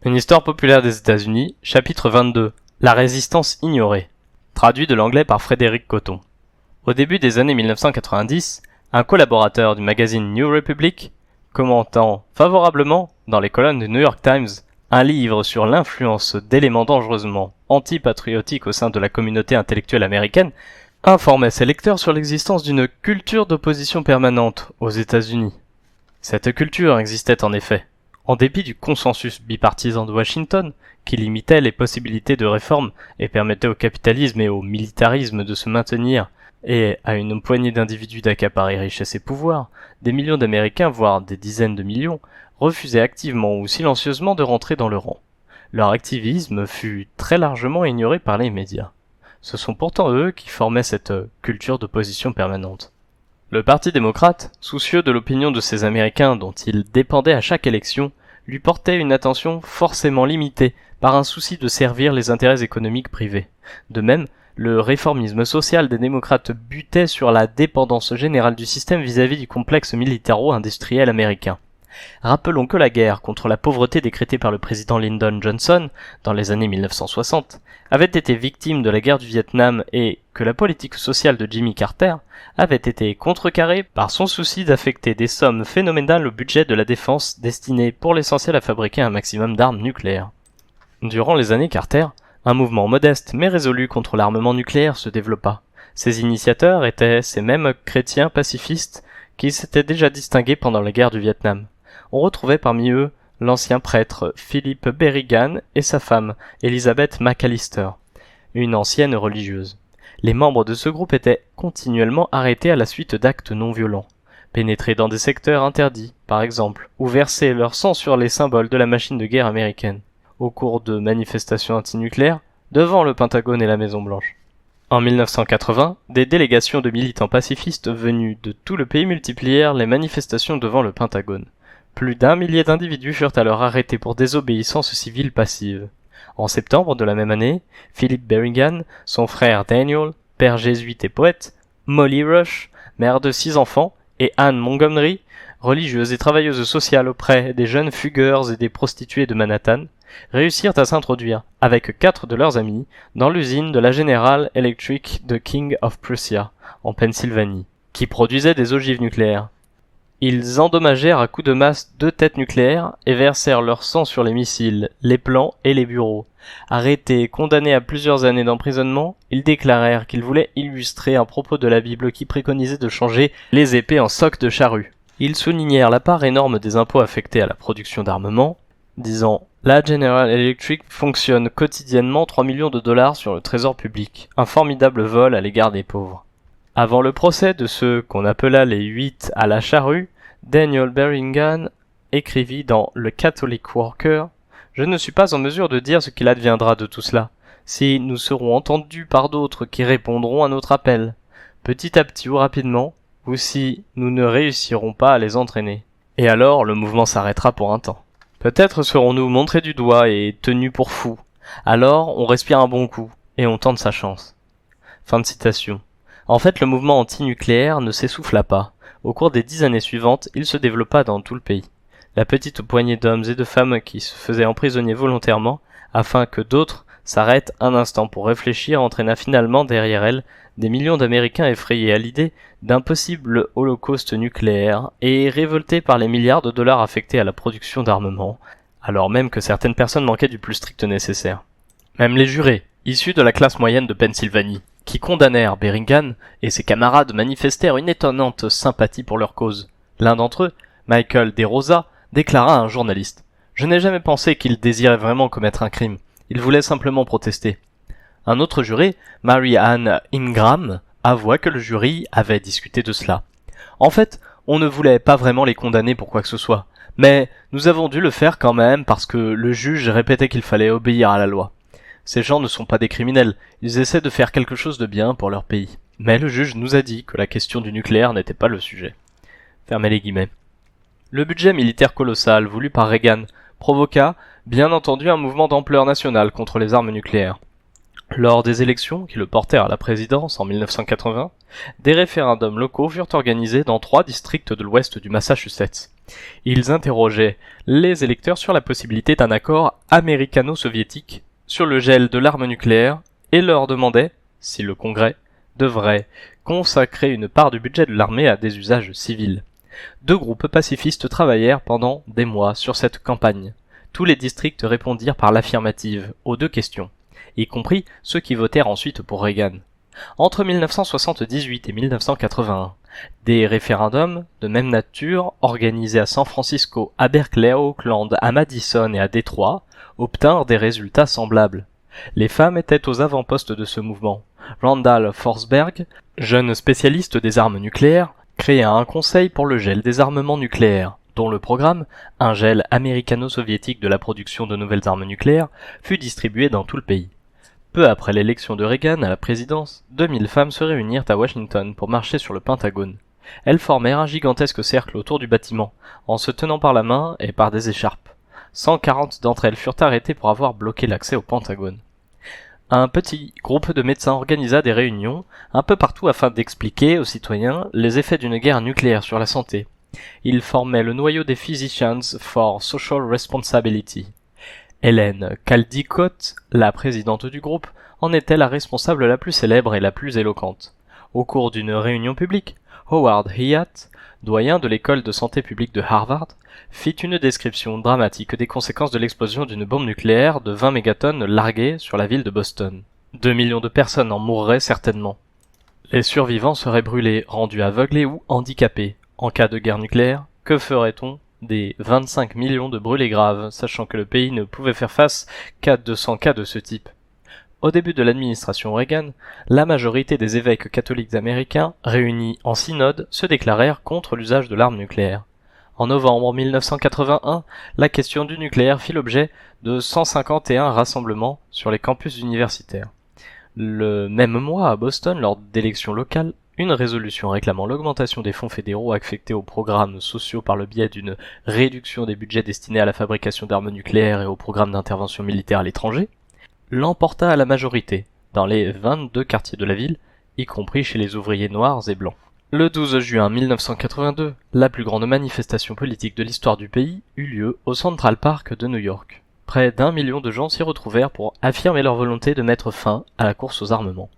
Une histoire populaire des États-Unis, chapitre 22. La résistance ignorée. Traduit de l'anglais par Frédéric Coton. Au début des années 1990, un collaborateur du magazine New Republic, commentant favorablement dans les colonnes du New York Times un livre sur l'influence d'éléments dangereusement antipatriotiques au sein de la communauté intellectuelle américaine, informait ses lecteurs sur l'existence d'une culture d'opposition permanente aux États-Unis. Cette culture existait en effet. En dépit du consensus bipartisan de Washington, qui limitait les possibilités de réforme et permettait au capitalisme et au militarisme de se maintenir, et à une poignée d'individus d'accaparer richesse et pouvoir, des millions d'Américains, voire des dizaines de millions, refusaient activement ou silencieusement de rentrer dans le rang. Leur activisme fut très largement ignoré par les médias. Ce sont pourtant eux qui formaient cette culture d'opposition permanente. Le Parti démocrate, soucieux de l'opinion de ces Américains dont il dépendait à chaque élection, lui portait une attention forcément limitée par un souci de servir les intérêts économiques privés. De même, le réformisme social des démocrates butait sur la dépendance générale du système vis-à-vis du complexe militaro-industriel américain. Rappelons que la guerre contre la pauvreté décrétée par le président Lyndon Johnson dans les années 1960 avait été victime de la guerre du Vietnam et que la politique sociale de Jimmy Carter avait été contrecarrée par son souci d'affecter des sommes phénoménales au budget de la défense destiné pour l'essentiel à fabriquer un maximum d'armes nucléaires. Durant les années Carter, un mouvement modeste mais résolu contre l'armement nucléaire se développa. Ses initiateurs étaient ces mêmes chrétiens pacifistes qui s'étaient déjà distingués pendant la guerre du Vietnam. On retrouvait parmi eux l'ancien prêtre Philip Berrigan et sa femme, Elizabeth McAllister, une ancienne religieuse. Les membres de ce groupe étaient continuellement arrêtés à la suite d'actes non violents, pénétrer dans des secteurs interdits, par exemple, ou verser leur sang sur les symboles de la machine de guerre américaine, au cours de manifestations antinucléaires devant le Pentagone et la Maison-Blanche. En 1980, des délégations de militants pacifistes venus de tout le pays multiplièrent les manifestations devant le Pentagone. Plus d'1 millier d'individus furent alors arrêtés pour désobéissance civile passive. En septembre de la même année, Philip Berrigan, son frère Daniel, père jésuite et poète, Molly Rush, mère de 6 enfants, et Anne Montgomery, religieuse et travailleuse sociale auprès des jeunes fugueurs et des prostituées de Manhattan, réussirent à s'introduire, avec 4 de leurs amis, dans l'usine de la General Electric de King of Prussia, en Pennsylvanie, qui produisait des ogives nucléaires. Ils endommagèrent à coups de masse 2 têtes nucléaires et versèrent leur sang sur les missiles, les plans et les bureaux. Arrêtés et condamnés à plusieurs années d'emprisonnement, ils déclarèrent qu'ils voulaient illustrer un propos de la Bible qui préconisait de changer les épées en socs de charrue. Ils soulignèrent la part énorme des impôts affectés à la production d'armement, disant « La General Electric fonctionne quotidiennement 3 millions de dollars sur le trésor public, un formidable vol à l'égard des pauvres. » Avant le procès de ceux qu'on appela les 8 à la charrue, Daniel Berrigan écrivit dans le Catholic Worker « Je ne suis pas en mesure de dire ce qu'il adviendra de tout cela, si nous serons entendus par d'autres qui répondront à notre appel, petit à petit ou rapidement, ou si nous ne réussirons pas à les entraîner. Et alors le mouvement s'arrêtera pour un temps. Peut-être serons-nous montrés du doigt et tenus pour fous. Alors on respire un bon coup, et on tente sa chance. » Fin de citation. En fait, le mouvement anti-nucléaire ne s'essouffla pas. Au cours des 10 années suivantes, il se développa dans tout le pays. La petite poignée d'hommes et de femmes qui se faisaient emprisonner volontairement, afin que d'autres s'arrêtent un instant pour réfléchir, entraîna finalement derrière elle des millions d'Américains effrayés à l'idée d'un possible holocauste nucléaire et révoltés par les milliards de dollars affectés à la production d'armement, alors même que certaines personnes manquaient du plus strict nécessaire. Même les jurés, issus de la classe moyenne de Pennsylvanie, qui condamnèrent Berrigan et ses camarades manifestèrent une étonnante sympathie pour leur cause. L'un d'entre eux, Michael DeRosa, déclara à un journaliste « Je n'ai jamais pensé qu'il désirait vraiment commettre un crime. Il voulait simplement protester. » Un autre juré, Mary Ann Ingram, avoua que le jury avait discuté de cela. « En fait, on ne voulait pas vraiment les condamner pour quoi que ce soit, mais nous avons dû le faire quand même parce que le juge répétait qu'il fallait obéir à la loi. Ces gens ne sont pas des criminels, ils essaient de faire quelque chose de bien pour leur pays. Mais le juge nous a dit que la question du nucléaire n'était pas le sujet. » Fermez les guillemets. Le budget militaire colossal voulu par Reagan provoqua, bien entendu, un mouvement d'ampleur nationale contre les armes nucléaires. Lors des élections qui le portèrent à la présidence en 1980, des référendums locaux furent organisés dans 3 districts de l'ouest du Massachusetts. Ils interrogeaient les électeurs sur la possibilité d'un accord américano-soviétique sur le gel de l'arme nucléaire et leur demandaient si le Congrès devrait consacrer une part du budget de l'armée à des usages civils. Deux groupes pacifistes travaillèrent pendant des mois sur cette campagne. Tous les districts répondirent par l'affirmative aux deux questions, y compris ceux qui votèrent ensuite pour Reagan. Entre 1978 et 1981, des référendums de même nature, organisés à San Francisco, à Berkeley, à Oakland, à Madison et à Détroit, obtinrent des résultats semblables. Les femmes étaient aux avant-postes de ce mouvement. Randall Forsberg, jeune spécialiste des armes nucléaires, créa un conseil pour le gel des armements nucléaires, dont le programme, un gel américano-soviétique de la production de nouvelles armes nucléaires, fut distribué dans tout le pays. Peu après l'élection de Reagan à la présidence, 2000 femmes se réunirent à Washington pour marcher sur le Pentagone. Elles formèrent un gigantesque cercle autour du bâtiment, en se tenant par la main et par des écharpes. 140 d'entre elles furent arrêtées pour avoir bloqué l'accès au Pentagone. Un petit groupe de médecins organisa des réunions un peu partout afin d'expliquer aux citoyens les effets d'une guerre nucléaire sur la santé. Ils formaient le noyau des Physicians for Social Responsibility. Hélène Caldicott, la présidente du groupe, en était la responsable la plus célèbre et la plus éloquente. Au cours d'une réunion publique, Howard Hyatt, doyen de l'école de santé publique de Harvard, fit une description dramatique des conséquences de l'explosion d'une bombe nucléaire de 20 mégatonnes larguée sur la ville de Boston. 2 millions de personnes en mourraient certainement. Les survivants seraient brûlés, rendus aveugles ou handicapés. En cas de guerre nucléaire, que ferait-on des 25 millions de brûlés graves, sachant que le pays ne pouvait faire face qu'à 200 cas de ce type? Au début de l'administration Reagan, la majorité des évêques catholiques américains, réunis en synode, se déclarèrent contre l'usage de l'arme nucléaire. En novembre 1981, la question du nucléaire fit l'objet de 151 rassemblements sur les campus universitaires. Le même mois, à Boston, lors d'élections locales, une résolution réclamant l'augmentation des fonds fédéraux affectés aux programmes sociaux par le biais d'une réduction des budgets destinés à la fabrication d'armes nucléaires et aux programmes d'intervention militaire à l'étranger, l'emporta à la majorité, dans les 22 quartiers de la ville, y compris chez les ouvriers noirs et blancs. Le 12 juin 1982, la plus grande manifestation politique de l'histoire du pays eut lieu au Central Park de New York. Près d'1 million de gens s'y retrouvèrent pour affirmer leur volonté de mettre fin à la course aux armements.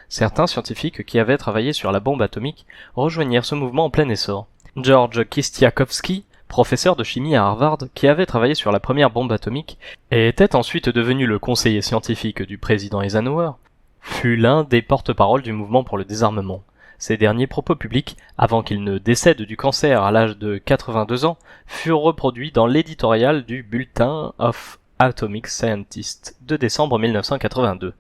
Certains scientifiques qui avaient travaillé sur la bombe atomique rejoignirent ce mouvement en plein essor. George Kistiakowsky, professeur de chimie à Harvard qui avait travaillé sur la première bombe atomique et était ensuite devenu le conseiller scientifique du président Eisenhower, fut l'un des porte-parole du mouvement pour le désarmement. Ses derniers propos publics, avant qu'il ne décède du cancer à l'âge de 82 ans, furent reproduits dans l'éditorial du Bulletin of Atomic Scientists de décembre 1982.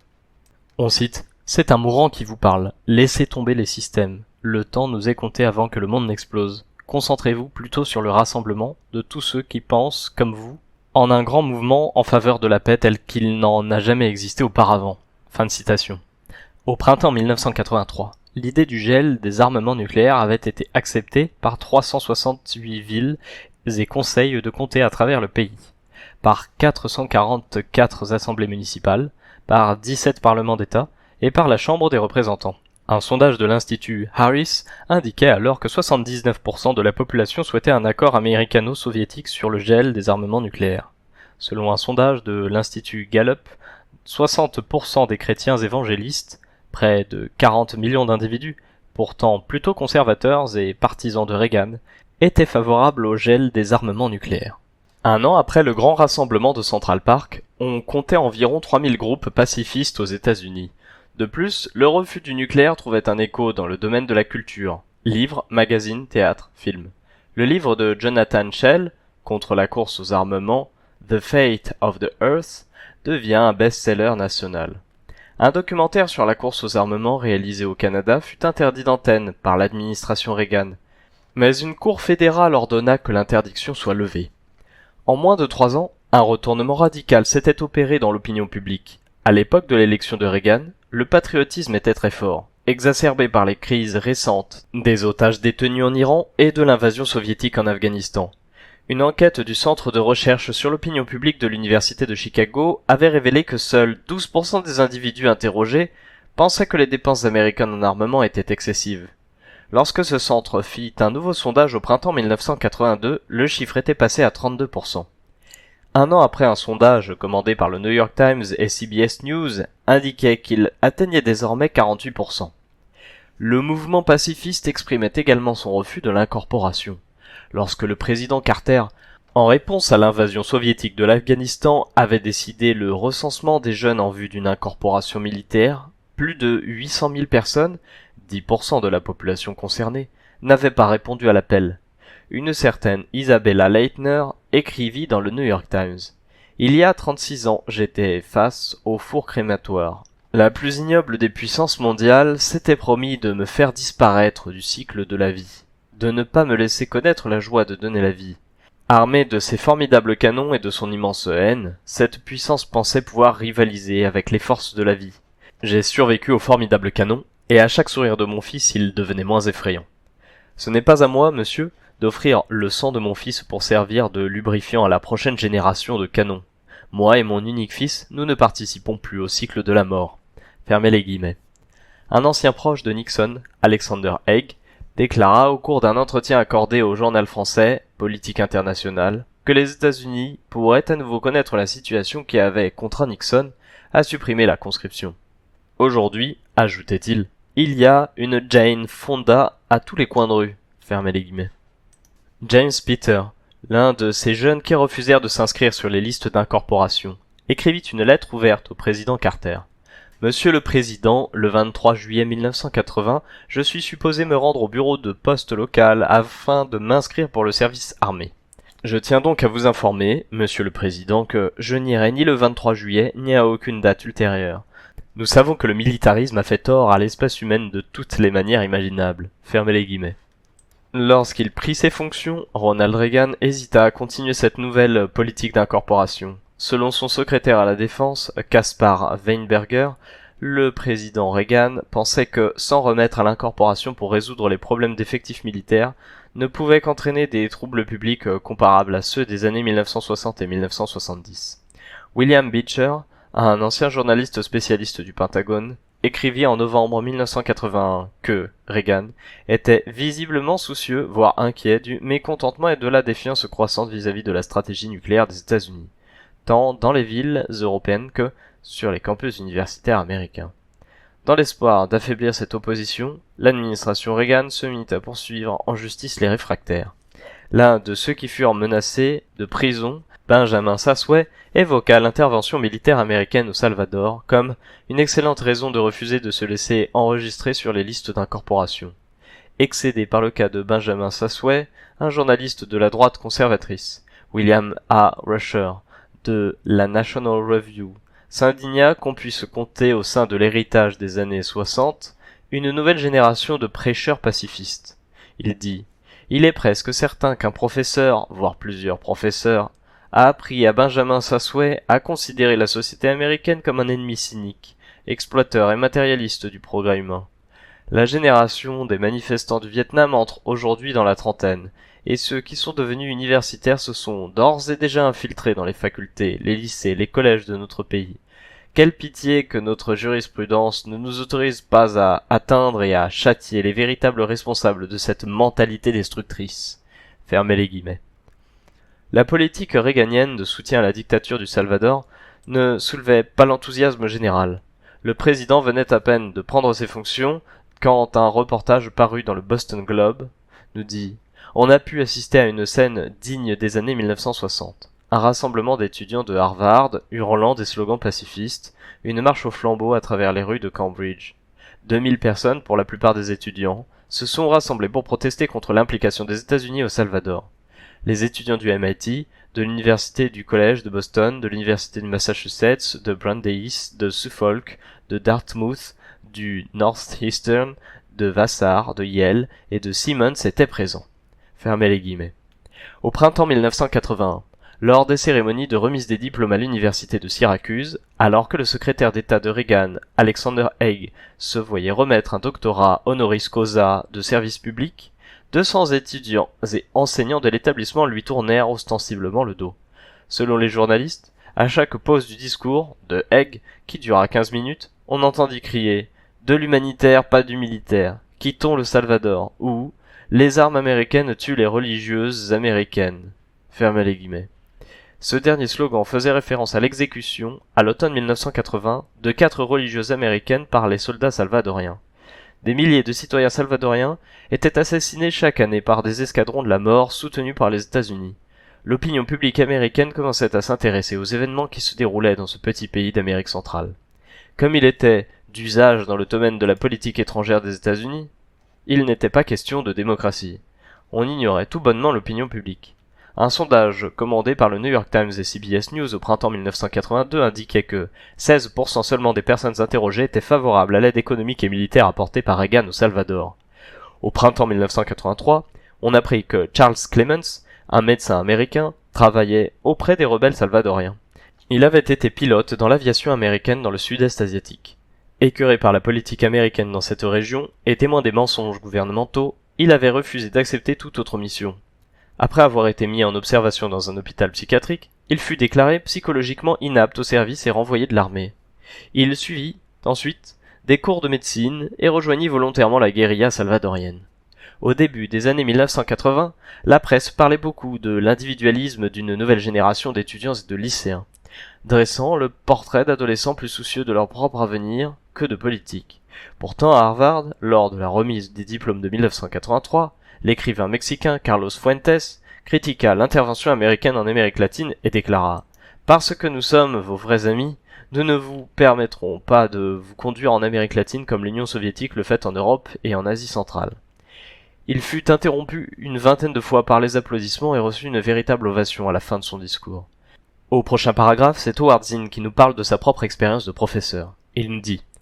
On cite « C'est un mourant qui vous parle. Laissez tomber les systèmes. Le temps nous est compté avant que le monde n'explose. Concentrez-vous plutôt sur le rassemblement de tous ceux qui pensent, comme vous, en un grand mouvement en faveur de la paix tel qu'il n'en a jamais existé auparavant. » Fin de citation. Au printemps 1983, l'idée du gel des armements nucléaires avait été acceptée par 368 villes et conseils de comtés à travers le pays, par 444 assemblées municipales, par 17 parlements d'État et par la Chambre des représentants. Un sondage de l'Institut Harris indiquait alors que 79% de la population souhaitait un accord américano-soviétique sur le gel des armements nucléaires. Selon un sondage de l'Institut Gallup, 60% des chrétiens évangélistes, près de 40 millions d'individus, pourtant plutôt conservateurs et partisans de Reagan, étaient favorables au gel des armements nucléaires. Un an après le grand rassemblement de Central Park, on comptait environ 3000 groupes pacifistes aux États-Unis. De plus, le refus du nucléaire trouvait un écho dans le domaine de la culture. Livres, magazines, théâtre, films. Le livre de Jonathan Schell, Contre la course aux armements, The Fate of the Earth, devient un best-seller national. Un documentaire sur la course aux armements réalisé au Canada fut interdit d'antenne par l'administration Reagan, mais une cour fédérale ordonna que l'interdiction soit levée. En moins de 3 ans, un retournement radical s'était opéré dans l'opinion publique. À l'époque de l'élection de Reagan, le patriotisme était très fort, exacerbé par les crises récentes des otages détenus en Iran et de l'invasion soviétique en Afghanistan. Une enquête du Centre de recherche sur l'opinion publique de l'Université de Chicago avait révélé que seuls 12% des individus interrogés pensaient que les dépenses américaines en armement étaient excessives. Lorsque ce centre fit un nouveau sondage au printemps 1982, le chiffre était passé à 32%. Un an après, un sondage commandé par le New York Times et CBS News indiquait qu'il atteignait désormais 48%. Le mouvement pacifiste exprimait également son refus de l'incorporation. Lorsque le président Carter, en réponse à l'invasion soviétique de l'Afghanistan, avait décidé le recensement des jeunes en vue d'une incorporation militaire, plus de 800 000 personnes, 10% de la population concernée, n'avaient pas répondu à l'appel. Une certaine Isabella Leitner écrivit dans le New York Times « Il y a 36 ans, j'étais face au four crématoire. La plus ignoble des puissances mondiales s'était promis de me faire disparaître du cycle de la vie, de ne pas me laisser connaître la joie de donner la vie. Armée de ses formidables canons et de son immense haine, cette puissance pensait pouvoir rivaliser avec les forces de la vie. J'ai survécu aux formidables canons, et à chaque sourire de mon fils il devenait moins effrayant. Ce n'est pas à moi, monsieur, d'offrir le sang de mon fils pour servir de lubrifiant à la prochaine génération de canons. Moi et mon unique fils, nous ne participons plus au cycle de la mort. » Fermez les guillemets. Un ancien proche de Nixon, Alexander Haig, déclara au cours d'un entretien accordé au journal français Politique internationale que les États-Unis pourraient à nouveau connaître la situation qui avait contraint Nixon à supprimer la conscription. Aujourd'hui, ajoutait-il, il y a une Jane Fonda à tous les coins de rue. Fermez les guillemets. James Peter, l'un de ces jeunes qui refusèrent de s'inscrire sur les listes d'incorporation, écrivit une lettre ouverte au président Carter. Monsieur le Président, le 23 juillet 1980, je suis supposé me rendre au bureau de poste local afin de m'inscrire pour le service armé. Je tiens donc à vous informer, Monsieur le Président, que je n'irai ni le 23 juillet ni à aucune date ultérieure. Nous savons que le militarisme a fait tort à l'espèce humaine de toutes les manières imaginables. Fermez les guillemets. Lorsqu'il prit ses fonctions, Ronald Reagan hésita à continuer cette nouvelle politique d'incorporation. Selon son secrétaire à la Défense, Caspar Weinberger, le président Reagan pensait que, sans remettre à l'incorporation pour résoudre les problèmes d'effectifs militaires, ne pouvait qu'entraîner des troubles publics comparables à ceux des années 1960 et 1970. William Beecher, un ancien journaliste spécialiste du Pentagone, écrivit en novembre 1981 que Reagan était visiblement soucieux, voire inquiet du mécontentement et de la défiance croissante vis-à-vis de la stratégie nucléaire des États-Unis, tant dans les villes européennes que sur les campus universitaires américains. Dans l'espoir d'affaiblir cette opposition, l'administration Reagan se mit à poursuivre en justice les réfractaires. L'un de ceux qui furent menacés de prison, Benjamin Sasway, évoqua l'intervention militaire américaine au Salvador comme une excellente raison de refuser de se laisser enregistrer sur les listes d'incorporation. Excédé par le cas de Benjamin Sasway, un journaliste de la droite conservatrice, William A. Rusher, de la National Review, s'indigna qu'on puisse compter au sein de l'héritage des années 60 une nouvelle génération de prêcheurs pacifistes. Il dit « Il est presque certain qu'un professeur, voire plusieurs professeurs, a appris à Benjamin Sasway à considérer la société américaine comme un ennemi cynique, exploiteur et matérialiste du progrès humain. La génération des manifestants du Vietnam entre aujourd'hui dans la trentaine, et ceux qui sont devenus universitaires se sont d'ores et déjà infiltrés dans les facultés, les lycées, les collèges de notre pays. Quelle pitié que notre jurisprudence ne nous autorise pas à atteindre et à châtier les véritables responsables de cette mentalité destructrice. » Fermez les guillemets. La politique réganienne de soutien à la dictature du Salvador ne soulevait pas l'enthousiasme général. Le président venait à peine de prendre ses fonctions quand un reportage paru dans le Boston Globe nous dit « On a pu assister à une scène digne des années 1960. Un rassemblement d'étudiants de Harvard hurlant des slogans pacifistes, une marche au flambeau à travers les rues de Cambridge. 2000 personnes, pour la plupart des étudiants, se sont rassemblées pour protester contre l'implication des États-Unis au Salvador. Les étudiants du MIT, de l'université du collège de Boston, de l'université de Massachusetts, de Brandeis, de Suffolk, de Dartmouth, du Northeastern, de Vassar, de Yale et de Simmons étaient présents. Fermez les guillemets. Au printemps 1981, lors des cérémonies de remise des diplômes à l'université de Syracuse, alors que le secrétaire d'État de Reagan, Alexander Haig, se voyait remettre un doctorat honoris causa de service public, 200 étudiants et enseignants de l'établissement lui tournèrent ostensiblement le dos. Selon les journalistes, à chaque pause du discours de Haig, qui dura 15 minutes, on entendit crier « De l'humanitaire, pas du militaire », quittons le Salvador ou les armes américaines tuent les religieuses américaines. Fermez les guillemets. Ce dernier slogan faisait référence à l'exécution, à l'automne 1980, de 4 religieuses américaines par les soldats salvadoriens. Des milliers de citoyens salvadoriens étaient assassinés chaque année par des escadrons de la mort soutenus par les États-Unis. L'opinion publique américaine commençait à s'intéresser aux événements qui se déroulaient dans ce petit pays d'Amérique centrale. Comme il était d'usage dans le domaine de la politique étrangère des États-Unis, il n'était pas question de démocratie. On ignorait tout bonnement l'opinion publique. Un sondage commandé par le New York Times et CBS News au printemps 1982 indiquait que 16% seulement des personnes interrogées étaient favorables à l'aide économique et militaire apportée par Reagan au Salvador. Au printemps 1983, on apprit que Charles Clements, un médecin américain, travaillait auprès des rebelles salvadoriens. Il avait été pilote dans l'aviation américaine dans le sud-est asiatique. Écœuré par la politique américaine dans cette région et témoin des mensonges gouvernementaux, il avait refusé d'accepter toute autre mission. Après avoir été mis en observation dans un hôpital psychiatrique, il fut déclaré psychologiquement inapte au service et renvoyé de l'armée. Il suivit, ensuite, des cours de médecine et rejoignit volontairement la guérilla salvadorienne. Au début des années 1980, la presse parlait beaucoup de l'individualisme d'une nouvelle génération d'étudiants et de lycéens, dressant le portrait d'adolescents plus soucieux de leur propre avenir que de politique. Pourtant, à Harvard, lors de la remise des diplômes de 1983, l'écrivain mexicain Carlos Fuentes critiqua l'intervention américaine en Amérique latine et déclara « Parce que nous sommes vos vrais amis, nous ne vous permettrons pas de vous conduire en Amérique latine comme l'Union soviétique le fait en Europe et en Asie centrale. » Il fut interrompu une vingtaine de fois par les applaudissements et reçut une véritable ovation à la fin de son discours. Au prochain paragraphe, c'est Howard Zinn qui nous parle de sa propre expérience de professeur. Il nous dit «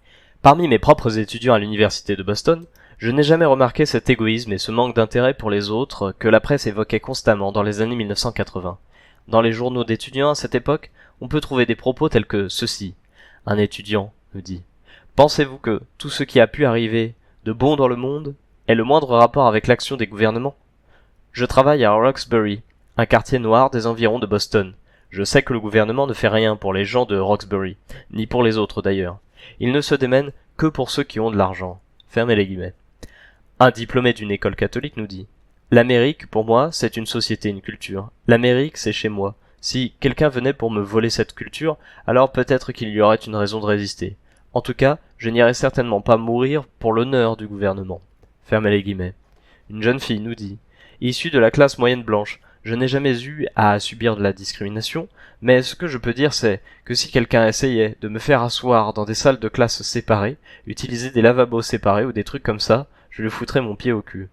Parmi mes propres étudiants à l'université de Boston, je n'ai jamais remarqué cet égoïsme et ce manque d'intérêt pour les autres que la presse évoquait constamment dans les années 1980. Dans les journaux d'étudiants à cette époque, on peut trouver des propos tels que ceci. Un étudiant me dit « Pensez-vous que tout ce qui a pu arriver de bon dans le monde ait le moindre rapport avec l'action des gouvernements ? Je travaille à Roxbury, un quartier noir des environs de Boston. Je sais que le gouvernement ne fait rien pour les gens de Roxbury, ni pour les autres d'ailleurs. Il ne se démène que pour ceux qui ont de l'argent. » Fermez les guillemets. Un diplômé d'une école catholique nous dit « L'Amérique, pour moi, c'est une société, une culture. L'Amérique, c'est chez moi. Si quelqu'un venait pour me voler cette culture, alors peut-être qu'il y aurait une raison de résister. En tout cas, je n'irai certainement pas mourir pour l'honneur du gouvernement. » Fermez les guillemets. Une jeune fille nous dit « Issue de la classe moyenne blanche, je n'ai jamais eu à subir de la discrimination, mais ce que je peux dire c'est que si quelqu'un essayait de me faire asseoir dans des salles de classe séparées, utiliser des lavabos séparés ou des trucs comme ça, je lui foutrais mon pied au cul.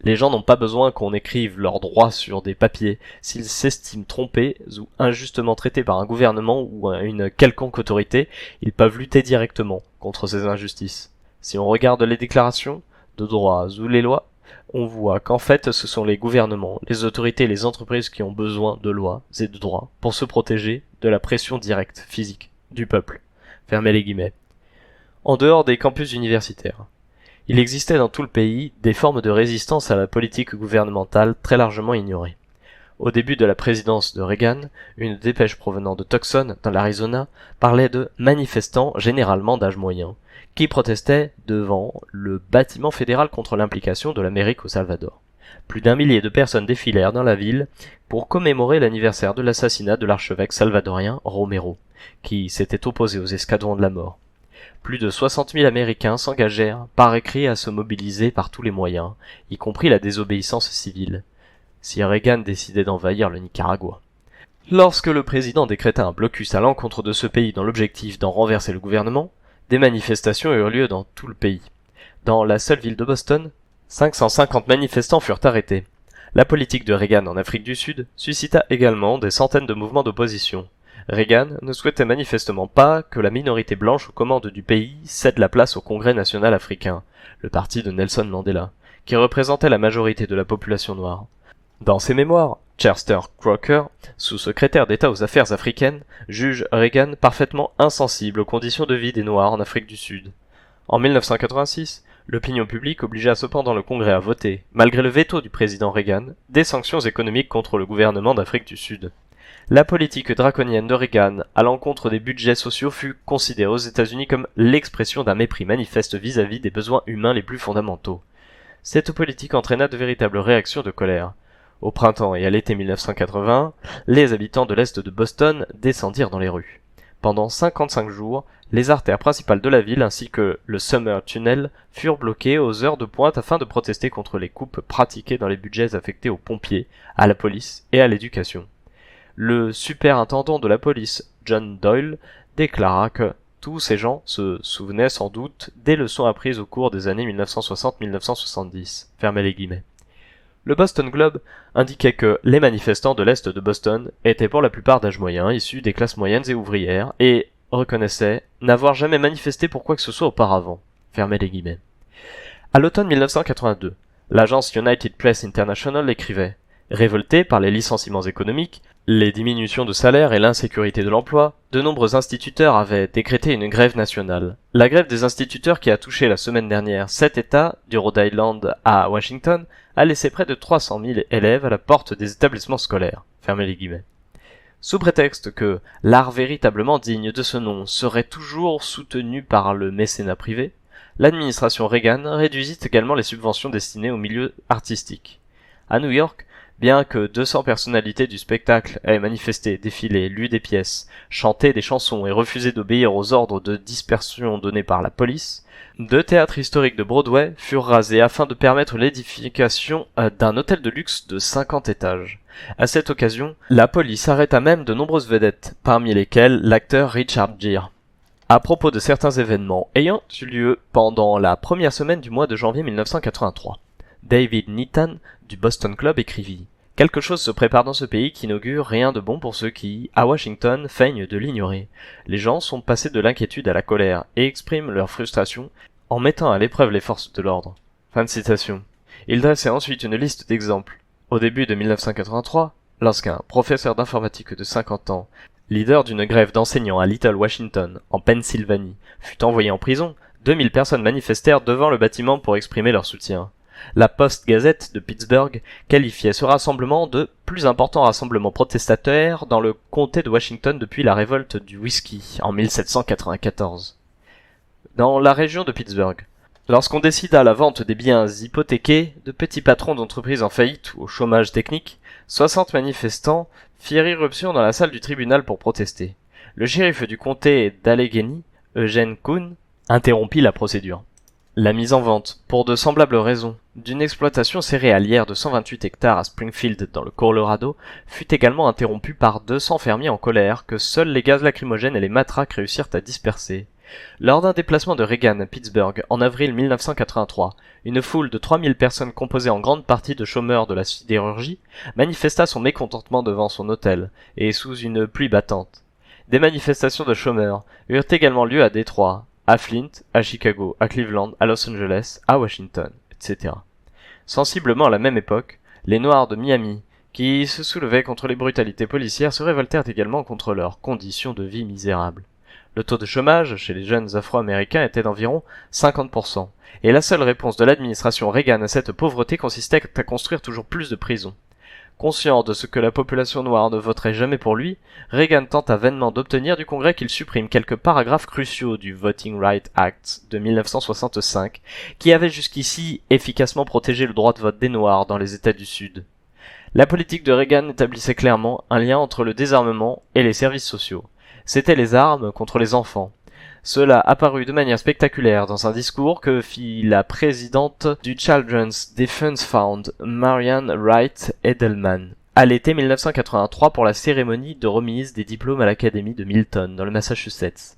Les gens n'ont pas besoin qu'on écrive leurs droits sur des papiers. S'ils s'estiment trompés ou injustement traités par un gouvernement ou une quelconque autorité, ils peuvent lutter directement contre ces injustices. Si on regarde les déclarations de droits ou les lois, on voit qu'en fait ce sont les gouvernements, les autorités et les entreprises qui ont besoin de lois et de droits pour se protéger de la pression directe, physique, du peuple. Fermez les guillemets. En dehors des campus universitaires, il existait dans tout le pays des formes de résistance à la politique gouvernementale très largement ignorées. Au début de la présidence de Reagan, une dépêche provenant de Tucson, dans l'Arizona, parlait de manifestants généralement d'âge moyen, qui protestaient devant le bâtiment fédéral contre l'implication de l'Amérique au Salvador. Plus d'1 millier de personnes défilèrent dans la ville pour commémorer l'anniversaire de l'assassinat de l'archevêque salvadorien Romero, qui s'était opposé aux escadrons de la mort. Plus de 60 000 Américains s'engagèrent par écrit à se mobiliser par tous les moyens, y compris la désobéissance civile, si Reagan décidait d'envahir le Nicaragua. Lorsque le président décréta un blocus à l'encontre de ce pays dans l'objectif d'en renverser le gouvernement, des manifestations eurent lieu dans tout le pays. Dans la seule ville de Boston, 550 manifestants furent arrêtés. La politique de Reagan en Afrique du Sud suscita également des centaines de mouvements d'opposition. Reagan ne souhaitait manifestement pas que la minorité blanche aux commandes du pays cède la place au Congrès national africain, le parti de Nelson Mandela, qui représentait la majorité de la population noire. Dans ses mémoires, Chester Crocker, sous-secrétaire d'État aux affaires africaines, juge Reagan parfaitement insensible aux conditions de vie des Noirs en Afrique du Sud. En 1986, l'opinion publique obligea cependant le Congrès à voter, malgré le veto du président Reagan, des sanctions économiques contre le gouvernement d'Afrique du Sud. La politique draconienne de Reagan à l'encontre des budgets sociaux fut considérée aux États-Unis comme l'expression d'un mépris manifeste vis-à-vis des besoins humains les plus fondamentaux. Cette politique entraîna de véritables réactions de colère. Au printemps et à l'été 1980, les habitants de l'est de Boston descendirent dans les rues. Pendant 55 jours, les artères principales de la ville ainsi que le Summer Tunnel furent bloquées aux heures de pointe afin de protester contre les coupes pratiquées dans les budgets affectés aux pompiers, à la police et à l'éducation. Le superintendant de la police, John Doyle, déclara que tous ces gens se souvenaient sans doute des leçons apprises au cours des années 1960-1970. Fermez les guillemets. Le Boston Globe indiquait que les manifestants de l'Est de Boston étaient pour la plupart d'âge moyen, issus des classes moyennes et ouvrières, et reconnaissait n'avoir jamais manifesté pour quoi que ce soit auparavant. Fermez les guillemets. À l'automne 1982, l'agence United Press International écrivait « Révoltés par les licenciements économiques, les diminutions de salaire et l'insécurité de l'emploi, de nombreux instituteurs avaient décrété une grève nationale. La grève des instituteurs qui a touché la semaine dernière 7 États, du Rhode Island à Washington, a laissé près de 300 000 élèves à la porte des établissements scolaires. » Fermez les guillemets. Sous prétexte que l'art véritablement digne de ce nom serait toujours soutenu par le mécénat privé, l'administration Reagan réduisit également les subventions destinées au milieu artistique. À New York, bien que 200 personnalités du spectacle aient manifesté, défilé, lu des pièces, chanté des chansons et refusé d'obéir aux ordres de dispersion donnés par la police, 2 théâtres historiques de Broadway furent rasés afin de permettre l'édification d'un hôtel de luxe de 50 étages. À cette occasion, la police arrêta même de nombreuses vedettes, parmi lesquelles l'acteur Richard Gere. À propos de certains événements ayant eu lieu pendant la première semaine du mois de janvier 1983, David Neaton du Boston Globe écrivit « Quelque chose se prépare dans ce pays qui n'augure rien de bon pour ceux qui, à Washington, feignent de l'ignorer. Les gens sont passés de l'inquiétude à la colère et expriment leur frustration en mettant à l'épreuve les forces de l'ordre. » Fin de citation. Il dressait ensuite une liste d'exemples. Au début de 1983, lorsqu'un professeur d'informatique de 50 ans, leader d'une grève d'enseignants à Little Washington, en Pennsylvanie, fut envoyé en prison, 2000 personnes manifestèrent devant le bâtiment pour exprimer leur soutien. La Post-Gazette de Pittsburgh qualifiait ce rassemblement de plus important rassemblement protestataire dans le comté de Washington depuis la révolte du whisky en 1794. Dans la région de Pittsburgh, lorsqu'on décida la vente des biens hypothéqués de petits patrons d'entreprises en faillite ou au chômage technique, 60 manifestants firent irruption dans la salle du tribunal pour protester. Le shérif du comté d'Allegheny, Eugene Kuhn, interrompit la procédure. La mise en vente, pour de semblables raisons, d'une exploitation céréalière de 128 hectares à Springfield dans le Colorado fut également interrompue par 200 fermiers en colère que seuls les gaz lacrymogènes et les matraques réussirent à disperser. Lors d'un déplacement de Reagan à Pittsburgh en avril 1983, une foule de 3000 personnes composée en grande partie de chômeurs de la sidérurgie manifesta son mécontentement devant son hôtel, et sous une pluie battante. Des manifestations de chômeurs eurent également lieu à Détroit, à Flint, à Chicago, à Cleveland, à Los Angeles, à Washington, etc. Sensiblement à la même époque, les Noirs de Miami, qui se soulevaient contre les brutalités policières, se révoltèrent également contre leurs conditions de vie misérables. Le taux de chômage chez les jeunes afro-américains était d'environ 50%, et la seule réponse de l'administration Reagan à cette pauvreté consistait à construire toujours plus de prisons. Conscient de ce que la population noire ne voterait jamais pour lui, Reagan tenta vainement d'obtenir du Congrès qu'il supprime quelques paragraphes cruciaux du Voting Rights Act de 1965, qui avait jusqu'ici efficacement protégé le droit de vote des Noirs dans les États du Sud. La politique de Reagan établissait clairement un lien entre le désarmement et les services sociaux. C'étaient les armes contre les enfants. Cela apparut de manière spectaculaire dans un discours que fit la présidente du Children's Defense Fund, Marian Wright Edelman, à l'été 1983 pour la cérémonie de remise des diplômes à l'Académie de Milton, dans le Massachusetts.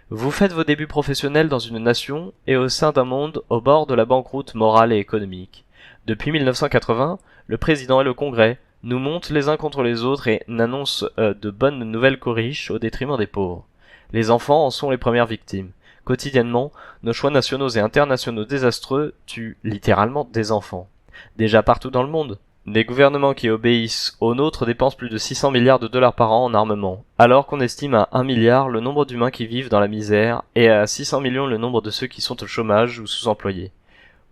Vous faites vos débuts professionnels dans une nation et au sein d'un monde au bord de la banqueroute morale et économique. Depuis 1980, le président et le Congrès nous montent les uns contre les autres et n'annoncent de bonnes nouvelles qu'aux riches au détriment des pauvres. Les enfants en sont les premières victimes. Quotidiennement, nos choix nationaux et internationaux désastreux tuent littéralement des enfants. Déjà partout dans le monde, des gouvernements qui obéissent aux nôtres dépensent plus de 600 milliards de dollars par an en armement, alors qu'on estime à 1 milliard le nombre d'humains qui vivent dans la misère et à 600 millions le nombre de ceux qui sont au chômage ou sous-employés.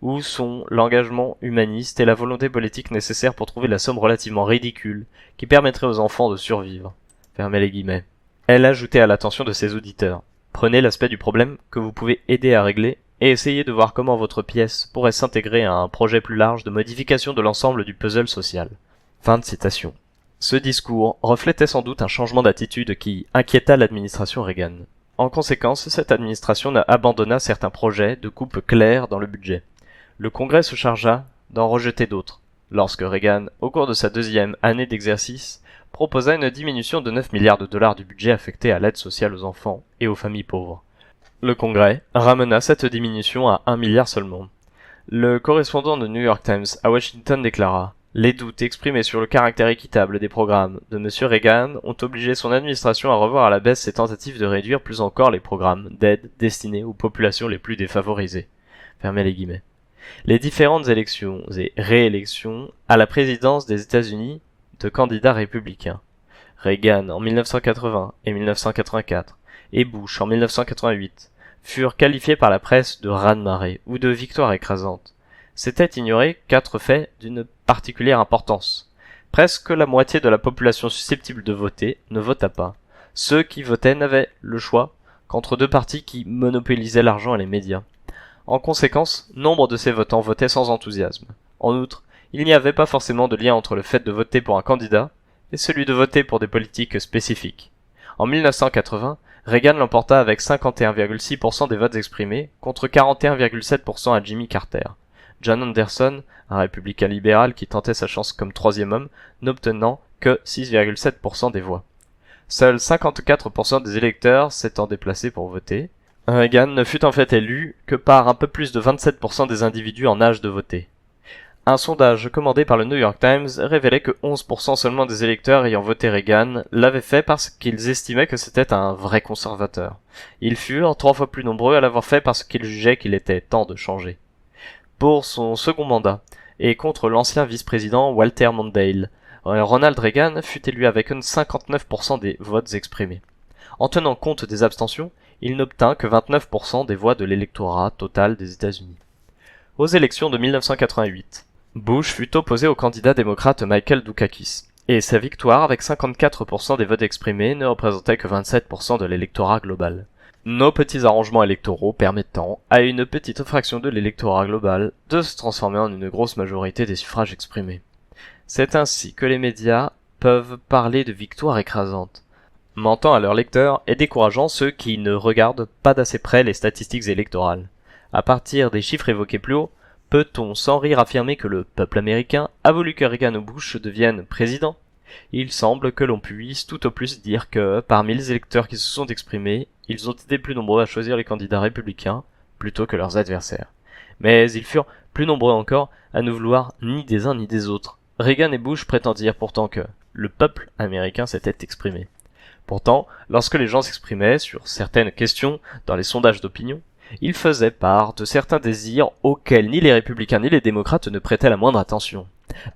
Où sont l'engagement humaniste et la volonté politique nécessaires pour trouver la somme relativement ridicule qui permettrait aux enfants de survivre ? Fermez les guillemets. Elle ajoutait à l'attention de ses auditeurs. Prenez l'aspect du problème que vous pouvez aider à régler et essayez de voir comment votre pièce pourrait s'intégrer à un projet plus large de modification de l'ensemble du puzzle social. » Fin de citation. Ce discours reflétait sans doute un changement d'attitude qui inquiéta l'administration Reagan. En conséquence, cette administration abandonna certains projets de coupe claire dans le budget. Le Congrès se chargea d'en rejeter d'autres, lorsque Reagan, au cours de sa deuxième année d'exercice, proposa une diminution de 9 milliards de dollars du budget affecté à l'aide sociale aux enfants et aux familles pauvres. Le Congrès ramena cette diminution à 1 milliard seulement. Le correspondant de New York Times à Washington déclara: « Les doutes exprimés sur le caractère équitable des programmes de M. Reagan ont obligé son administration à revoir à la baisse ses tentatives de réduire plus encore les programmes d'aide destinés aux populations les plus défavorisées. » Fermez les guillemets. Les différentes élections et réélections à la présidence des États-Unis de candidats républicains, Reagan en 1980 et 1984, et Bush en 1988, furent qualifiés par la presse de raz-de-marée ou de victoire écrasante. C'était ignorer 4 faits d'une particulière importance. Presque la moitié de la population susceptible de voter ne vota pas. Ceux qui votaient n'avaient le choix qu'entre 2 partis qui monopolisaient l'argent et les médias. En conséquence, nombre de ces votants votaient sans enthousiasme. En outre, il n'y avait pas forcément de lien entre le fait de voter pour un candidat et celui de voter pour des politiques spécifiques. En 1980, Reagan l'emporta avec 51,6% des votes exprimés contre 41,7% à Jimmy Carter. John Anderson, un républicain libéral qui tentait sa chance comme troisième homme, n'obtenant que 6,7% des voix. Seuls 54% des électeurs s'étant déplacés pour voter, Reagan ne fut en fait élu que par un peu plus de 27% des individus en âge de voter. Un sondage commandé par le New York Times révélait que 11% seulement des électeurs ayant voté Reagan l'avaient fait parce qu'ils estimaient que c'était un vrai conservateur. Ils furent 3 fois plus nombreux à l'avoir fait parce qu'ils jugeaient qu'il était temps de changer. Pour son second mandat, et contre l'ancien vice-président Walter Mondale, Ronald Reagan fut élu avec 59% des votes exprimés. En tenant compte des abstentions, il n'obtint que 29% des voix de l'électorat total des États-Unis. Aux élections de 1988, Bush fut opposé au candidat démocrate Michael Dukakis, et sa victoire avec 54% des votes exprimés ne représentait que 27% de l'électorat global. Nos petits arrangements électoraux permettant à une petite fraction de l'électorat global de se transformer en une grosse majorité des suffrages exprimés. C'est ainsi que les médias peuvent parler de victoire écrasante, mentant à leurs lecteurs et décourageant ceux qui ne regardent pas d'assez près les statistiques électorales. À partir des chiffres évoqués plus haut, peut-on sans rire affirmer que le peuple américain a voulu que Reagan ou Bush deviennent président? Il semble que l'on puisse tout au plus dire que, parmi les électeurs qui se sont exprimés, ils ont été plus nombreux à choisir les candidats républicains plutôt que leurs adversaires. Mais ils furent plus nombreux encore à ne vouloir ni des uns ni des autres. Reagan et Bush prétendirent pourtant que le peuple américain s'était exprimé. Pourtant, lorsque les gens s'exprimaient sur certaines questions dans les sondages d'opinion, ils faisaient part de certains désirs auxquels ni les républicains ni les démocrates ne prêtaient la moindre attention.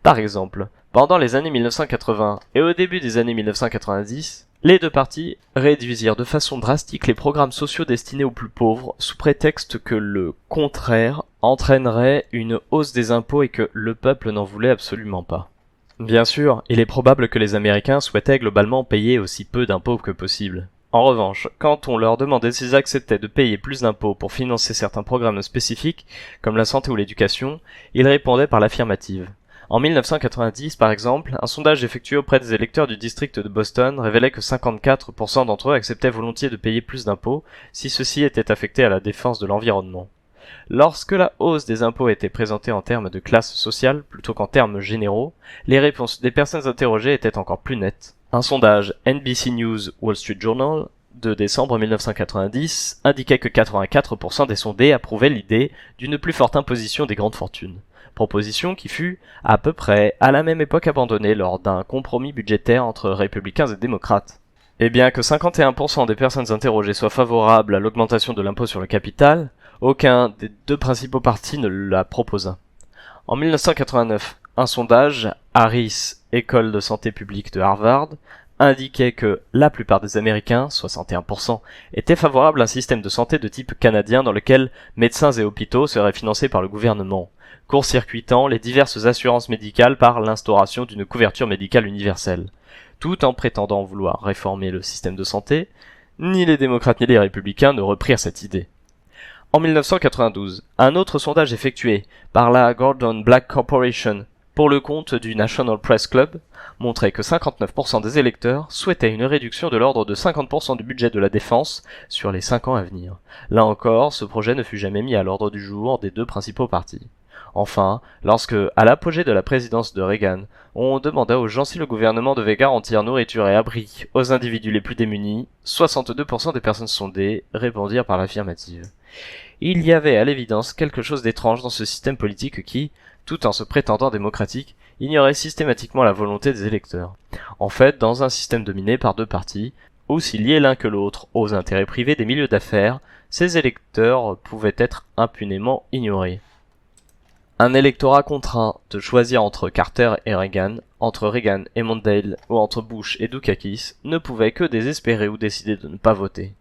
Par exemple, pendant les années 1980 et au début des années 1990, les 2 partis réduisirent de façon drastique les programmes sociaux destinés aux plus pauvres sous prétexte que le contraire entraînerait une hausse des impôts et que le peuple n'en voulait absolument pas. Bien sûr, il est probable que les Américains souhaitaient globalement payer aussi peu d'impôts que possible. En revanche, quand on leur demandait s'ils acceptaient de payer plus d'impôts pour financer certains programmes spécifiques, comme la santé ou l'éducation, ils répondaient par l'affirmative. En 1990, par exemple, un sondage effectué auprès des électeurs du district de Boston révélait que 54% d'entre eux acceptaient volontiers de payer plus d'impôts si ceux-ci étaient affectés à la défense de l'environnement. Lorsque la hausse des impôts était présentée en termes de classe sociale plutôt qu'en termes généraux, les réponses des personnes interrogées étaient encore plus nettes. Un sondage NBC News Wall Street Journal de décembre 1990 indiquait que 84% des sondés approuvaient l'idée d'une plus forte imposition des grandes fortunes. Proposition qui fut à peu près à la même époque abandonnée lors d'un compromis budgétaire entre républicains et démocrates. Et bien que 51% des personnes interrogées soient favorables à l'augmentation de l'impôt sur le capital, aucun des 2 principaux partis ne la proposa. En 1989, un sondage, Harris, École de santé publique de Harvard, indiquait que la plupart des Américains, 61%, étaient favorables à un système de santé de type canadien dans lequel médecins et hôpitaux seraient financés par le gouvernement, court-circuitant les diverses assurances médicales par l'instauration d'une couverture médicale universelle. Tout en prétendant vouloir réformer le système de santé, ni les démocrates ni les républicains ne reprirent cette idée. En 1992, un autre sondage effectué par la Gordon Black Corporation pour le compte du National Press Club montrait que 59% des électeurs souhaitaient une réduction de l'ordre de 50% du budget de la défense sur les 5 ans à venir. Là encore, ce projet ne fut jamais mis à l'ordre du jour des deux principaux partis. Enfin, lorsque, à l'apogée de la présidence de Reagan, on demanda aux gens si le gouvernement devait garantir nourriture et abri aux individus les plus démunis, 62% des personnes sondées répondirent par l'affirmative. Il y avait à l'évidence quelque chose d'étrange dans ce système politique qui, tout en se prétendant démocratique, ignorait systématiquement la volonté des électeurs. En fait, dans un système dominé par deux partis, aussi liés l'un que l'autre aux intérêts privés des milieux d'affaires, ces électeurs pouvaient être impunément ignorés. Un électorat contraint de choisir entre Carter et Reagan, entre Reagan et Mondale ou entre Bush et Dukakis ne pouvait que désespérer ou décider de ne pas voter.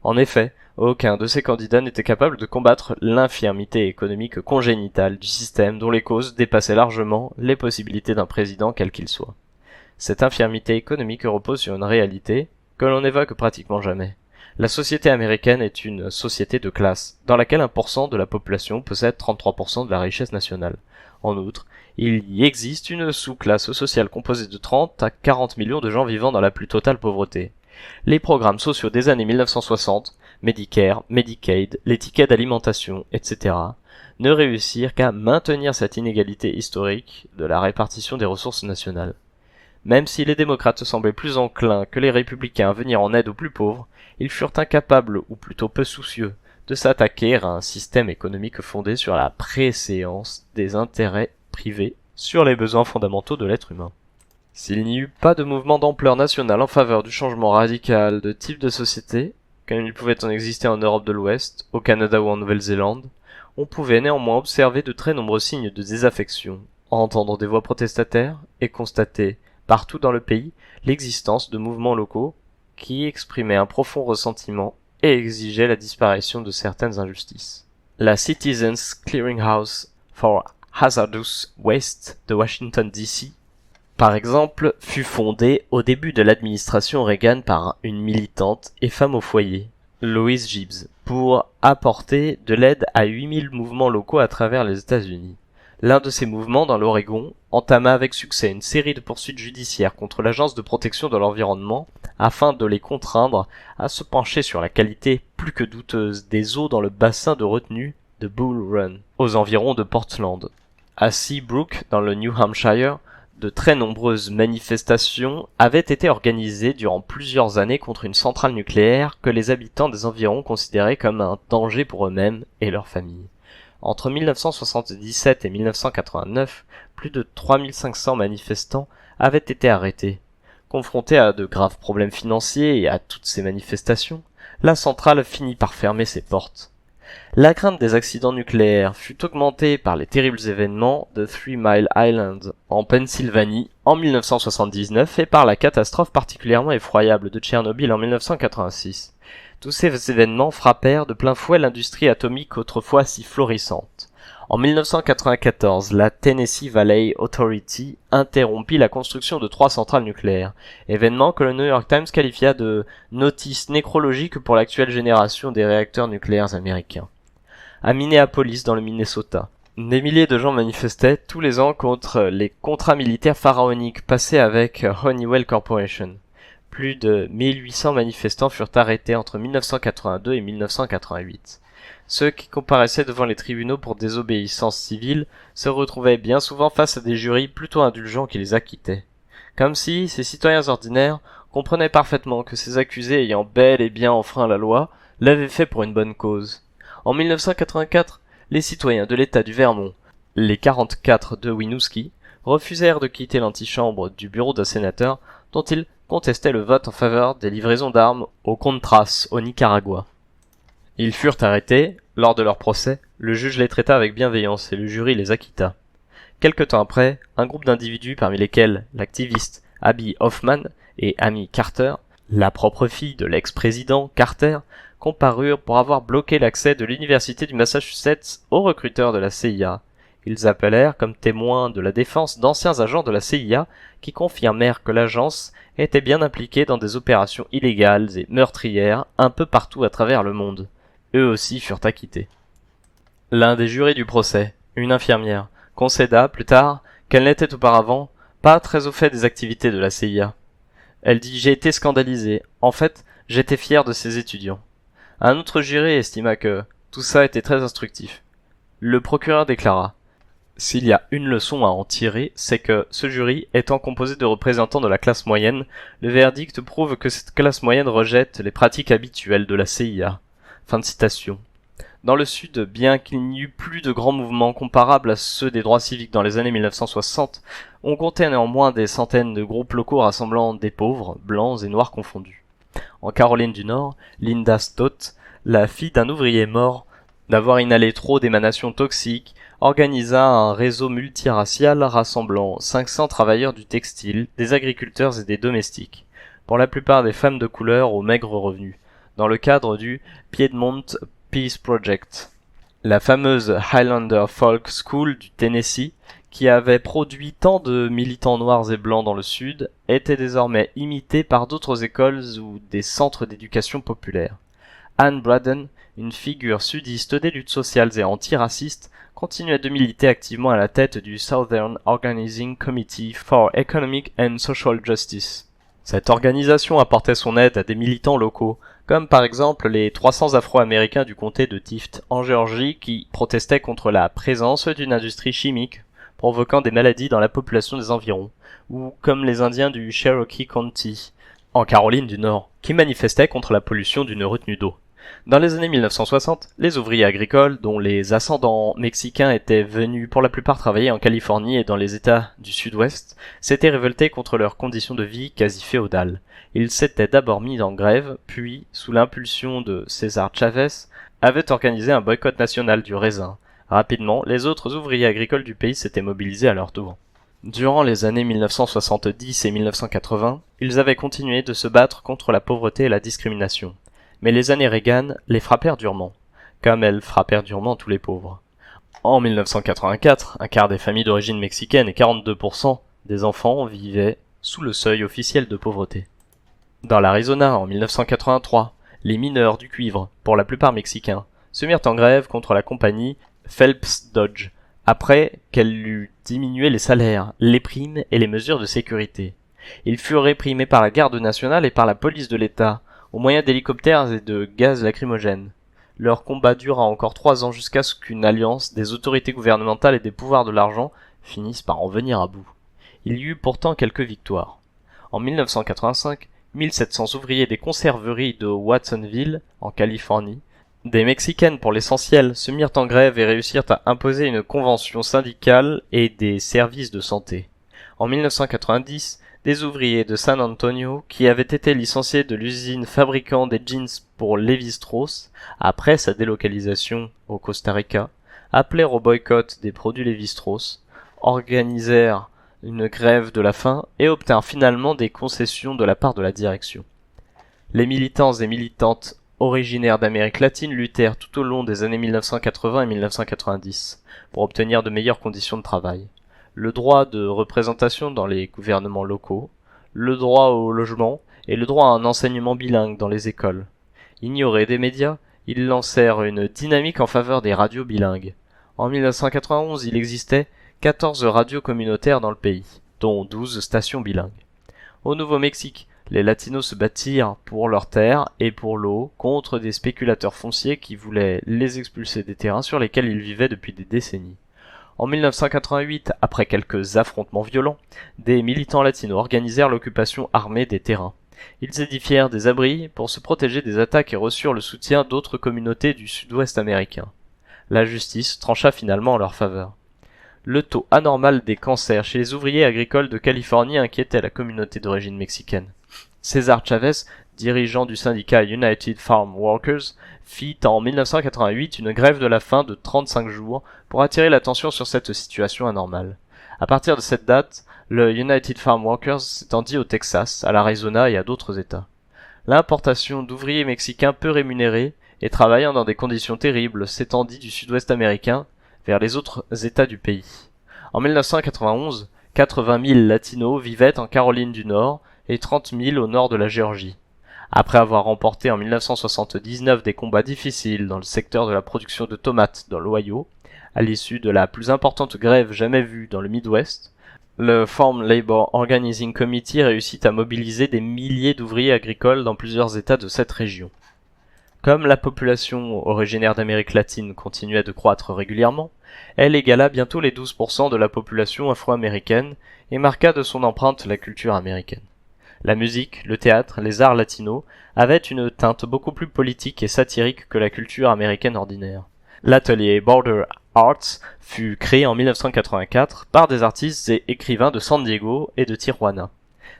En effet, aucun de ces candidats n'était capable de combattre l'infirmité économique congénitale du système dont les causes dépassaient largement les possibilités d'un président quel qu'il soit. Cette infirmité économique repose sur une réalité que l'on n'évoque pratiquement jamais. La société américaine est une société de classe, dans laquelle 1% de la population possède 33% de la richesse nationale. En outre, il y existe une sous-classe sociale composée de 30 à 40 millions de gens vivant dans la plus totale pauvreté. Les programmes sociaux des années 1960, Medicare, Medicaid, les tickets d'alimentation, etc., ne réussirent qu'à maintenir cette inégalité historique de la répartition des ressources nationales. Même si les démocrates semblaient plus enclins que les républicains à venir en aide aux plus pauvres, ils furent incapables, ou plutôt peu soucieux, de s'attaquer à un système économique fondé sur la préséance des intérêts privés sur les besoins fondamentaux de l'être humain. S'il n'y eut pas de mouvement d'ampleur nationale en faveur du changement radical de type de société, comme il pouvait en exister en Europe de l'Ouest, au Canada ou en Nouvelle-Zélande, on pouvait néanmoins observer de très nombreux signes de désaffection, entendre des voix protestataires et constater, partout dans le pays, l'existence de mouvements locaux qui exprimaient un profond ressentiment et exigeaient la disparition de certaines injustices. La Citizens Clearinghouse for Hazardous Waste de Washington D.C., par exemple, fut fondée au début de l'administration Reagan par une militante et femme au foyer, Lois Gibbs, pour apporter de l'aide à 8000 mouvements locaux à travers les États-Unis. L'un de ces mouvements, dans l'Oregon, entama avec succès une série de poursuites judiciaires contre l'Agence de protection de l'environnement afin de les contraindre à se pencher sur la qualité plus que douteuse des eaux dans le bassin de retenue de Bull Run, aux environs de Portland. À Seabrook, dans le New Hampshire, de très nombreuses manifestations avaient été organisées durant plusieurs années contre une centrale nucléaire que les habitants des environs considéraient comme un danger pour eux-mêmes et leurs familles. Entre 1977 et 1989, plus de 3500 manifestants avaient été arrêtés. Confrontée à de graves problèmes financiers et à toutes ces manifestations, la centrale finit par fermer ses portes. La crainte des accidents nucléaires fut augmentée par les terribles événements de 3 Mile Island en Pennsylvanie en 1979 et par la catastrophe particulièrement effroyable de Tchernobyl en 1986. Tous ces événements frappèrent de plein fouet l'industrie atomique autrefois si florissante. En 1994, la Tennessee Valley Authority interrompit la construction de 3 centrales nucléaires, événement que le New York Times qualifia de notice nécrologique pour l'actuelle génération des réacteurs nucléaires américains. À Minneapolis, dans le Minnesota, des milliers de gens manifestaient tous les ans contre les contrats militaires pharaoniques passés avec Honeywell Corporation. Plus de 1800 manifestants furent arrêtés entre 1982 et 1988. Ceux qui comparaissaient devant les tribunaux pour désobéissance civile se retrouvaient bien souvent face à des jurys plutôt indulgents qui les acquittaient. Comme si ces citoyens ordinaires comprenaient parfaitement que ces accusés ayant bel et bien enfreint la loi l'avaient fait pour une bonne cause. En 1984, les citoyens de l'État du Vermont, les 44 de Winooski, refusèrent de quitter l'antichambre du bureau d'un sénateur dont ils contestaient le vote en faveur des livraisons d'armes aux Contras au Nicaragua. Ils furent arrêtés. Lors de leur procès, le juge les traita avec bienveillance et le jury les acquitta. Quelque temps après, un groupe d'individus parmi lesquels l'activiste Abby Hoffman et Amy Carter, la propre fille de l'ex-président Carter, comparurent pour avoir bloqué l'accès de l'université du Massachusetts aux recruteurs de la CIA. Ils appelèrent comme témoins de la défense d'anciens agents de la CIA qui confirmèrent que l'agence était bien impliquée dans des opérations illégales et meurtrières un peu partout à travers le monde. Eux aussi furent acquittés. L'un des jurés du procès, une infirmière, concéda, plus tard, qu'elle n'était auparavant pas très au fait des activités de la CIA. Elle dit « J'ai été scandalisée. En fait, j'étais fière de ces étudiants. » Un autre juré estima que tout ça était très instructif. Le procureur déclara « S'il y a une leçon à en tirer, c'est que, ce jury étant composé de représentants de la classe moyenne, le verdict prouve que cette classe moyenne rejette les pratiques habituelles de la CIA. » Fin de citation. Dans le Sud, bien qu'il n'y eût plus de grands mouvements comparables à ceux des droits civiques dans les années 1960, on comptait néanmoins des centaines de groupes locaux rassemblant des pauvres, blancs et noirs confondus. En Caroline du Nord, Linda Stott, la fille d'un ouvrier mort d'avoir inhalé trop d'émanations toxiques, organisa un réseau multiracial rassemblant 500 travailleurs du textile, des agriculteurs et des domestiques, pour la plupart des femmes de couleur aux maigres revenus, dans le cadre du Piedmont Peace Project. La fameuse Highlander Folk School du Tennessee, qui avait produit tant de militants noirs et blancs dans le Sud, était désormais imitée par d'autres écoles ou des centres d'éducation populaire. Anne Braden, une figure sudiste des luttes sociales et antiracistes, continuait de militer activement à la tête du Southern Organizing Committee for Economic and Social Justice. Cette organisation apportait son aide à des militants locaux, comme par exemple les 300 Afro-Américains du comté de Tift en Géorgie qui protestaient contre la présence d'une industrie chimique provoquant des maladies dans la population des environs, ou comme les Indiens du Cherokee County, en Caroline du Nord, qui manifestaient contre la pollution d'une retenue d'eau. Dans les années 1960, les ouvriers agricoles, dont les ascendants mexicains étaient venus pour la plupart travailler en Californie et dans les États du Sud-Ouest, s'étaient révoltés contre leurs conditions de vie quasi féodales. Ils s'étaient d'abord mis en grève, puis, sous l'impulsion de César Chavez, avaient organisé un boycott national du raisin. Rapidement, les autres ouvriers agricoles du pays s'étaient mobilisés à leur tour. Durant les années 1970 et 1980, ils avaient continué de se battre contre la pauvreté et la discrimination. Mais les années Reagan les frappèrent durement, comme elles frappèrent durement tous les pauvres. En 1984, un quart des familles d'origine mexicaine et 42% des enfants vivaient sous le seuil officiel de pauvreté. Dans l'Arizona, en 1983, les mineurs du cuivre, pour la plupart mexicains, se mirent en grève contre la compagnie Phelps Dodge, après qu'elle eut diminué les salaires, les primes et les mesures de sécurité. Ils furent réprimés par la garde nationale et par la police de l'État, au moyen d'hélicoptères et de gaz lacrymogènes. Leur combat dura encore 3 ans jusqu'à ce qu'une alliance des autorités gouvernementales et des pouvoirs de l'argent finisse par en venir à bout. Il y eut pourtant quelques victoires. En 1985, 1700 ouvriers des conserveries de Watsonville, en Californie, des Mexicaines pour l'essentiel, se mirent en grève et réussirent à imposer une convention syndicale et des services de santé. En 1990, des ouvriers de San Antonio, qui avaient été licenciés de l'usine fabriquant des jeans pour Lévi-Strauss, après sa délocalisation au Costa Rica, appelèrent au boycott des produits Lévi-Strauss, organisèrent une grève de la faim et obtinrent finalement des concessions de la part de la direction. Les militants et militantes originaires d'Amérique latine luttèrent tout au long des années 1980 et 1990 pour obtenir de meilleures conditions de travail. Le droit de représentation dans les gouvernements locaux, le droit au logement et le droit à un enseignement bilingue dans les écoles. Ignorés des médias, ils lancèrent une dynamique en faveur des radios bilingues. En 1991, il existait 14 radios communautaires dans le pays, dont 12 stations bilingues. Au Nouveau-Mexique, les Latinos se battirent pour leurs terres et pour l'eau contre des spéculateurs fonciers qui voulaient les expulser des terrains sur lesquels ils vivaient depuis des décennies. En 1988, après quelques affrontements violents, des militants latinos organisèrent l'occupation armée des terrains. Ils édifièrent des abris pour se protéger des attaques et reçurent le soutien d'autres communautés du sud-ouest américain. La justice trancha finalement en leur faveur. Le taux anormal des cancers chez les ouvriers agricoles de Californie inquiétait la communauté d'origine mexicaine. César Chavez, dirigeant du syndicat United Farm Workers, fit en 1988 une grève de la faim de 35 jours pour attirer l'attention sur cette situation anormale. À partir de cette date, le United Farm Workers s'étendit au Texas, à l'Arizona et à d'autres États. L'importation d'ouvriers mexicains peu rémunérés et travaillant dans des conditions terribles s'étendit du sud-ouest américain vers les autres États du pays. En 1991, 80 000 latinos vivaient en Caroline du Nord et 30 000 au nord de la Géorgie. Après avoir remporté en 1979 des combats difficiles dans le secteur de la production de tomates dans l'Ohio, à l'issue de la plus importante grève jamais vue dans le Midwest, le Farm Labor Organizing Committee réussit à mobiliser des milliers d'ouvriers agricoles dans plusieurs États de cette région. Comme la population originaire d'Amérique latine continuait de croître régulièrement, elle égala bientôt les 12% de la population afro-américaine et marqua de son empreinte la culture américaine. La musique, le théâtre, les arts latinos avaient une teinte beaucoup plus politique et satirique que la culture américaine ordinaire. L'atelier Border Arts fut créé en 1984 par des artistes et écrivains de San Diego et de Tijuana.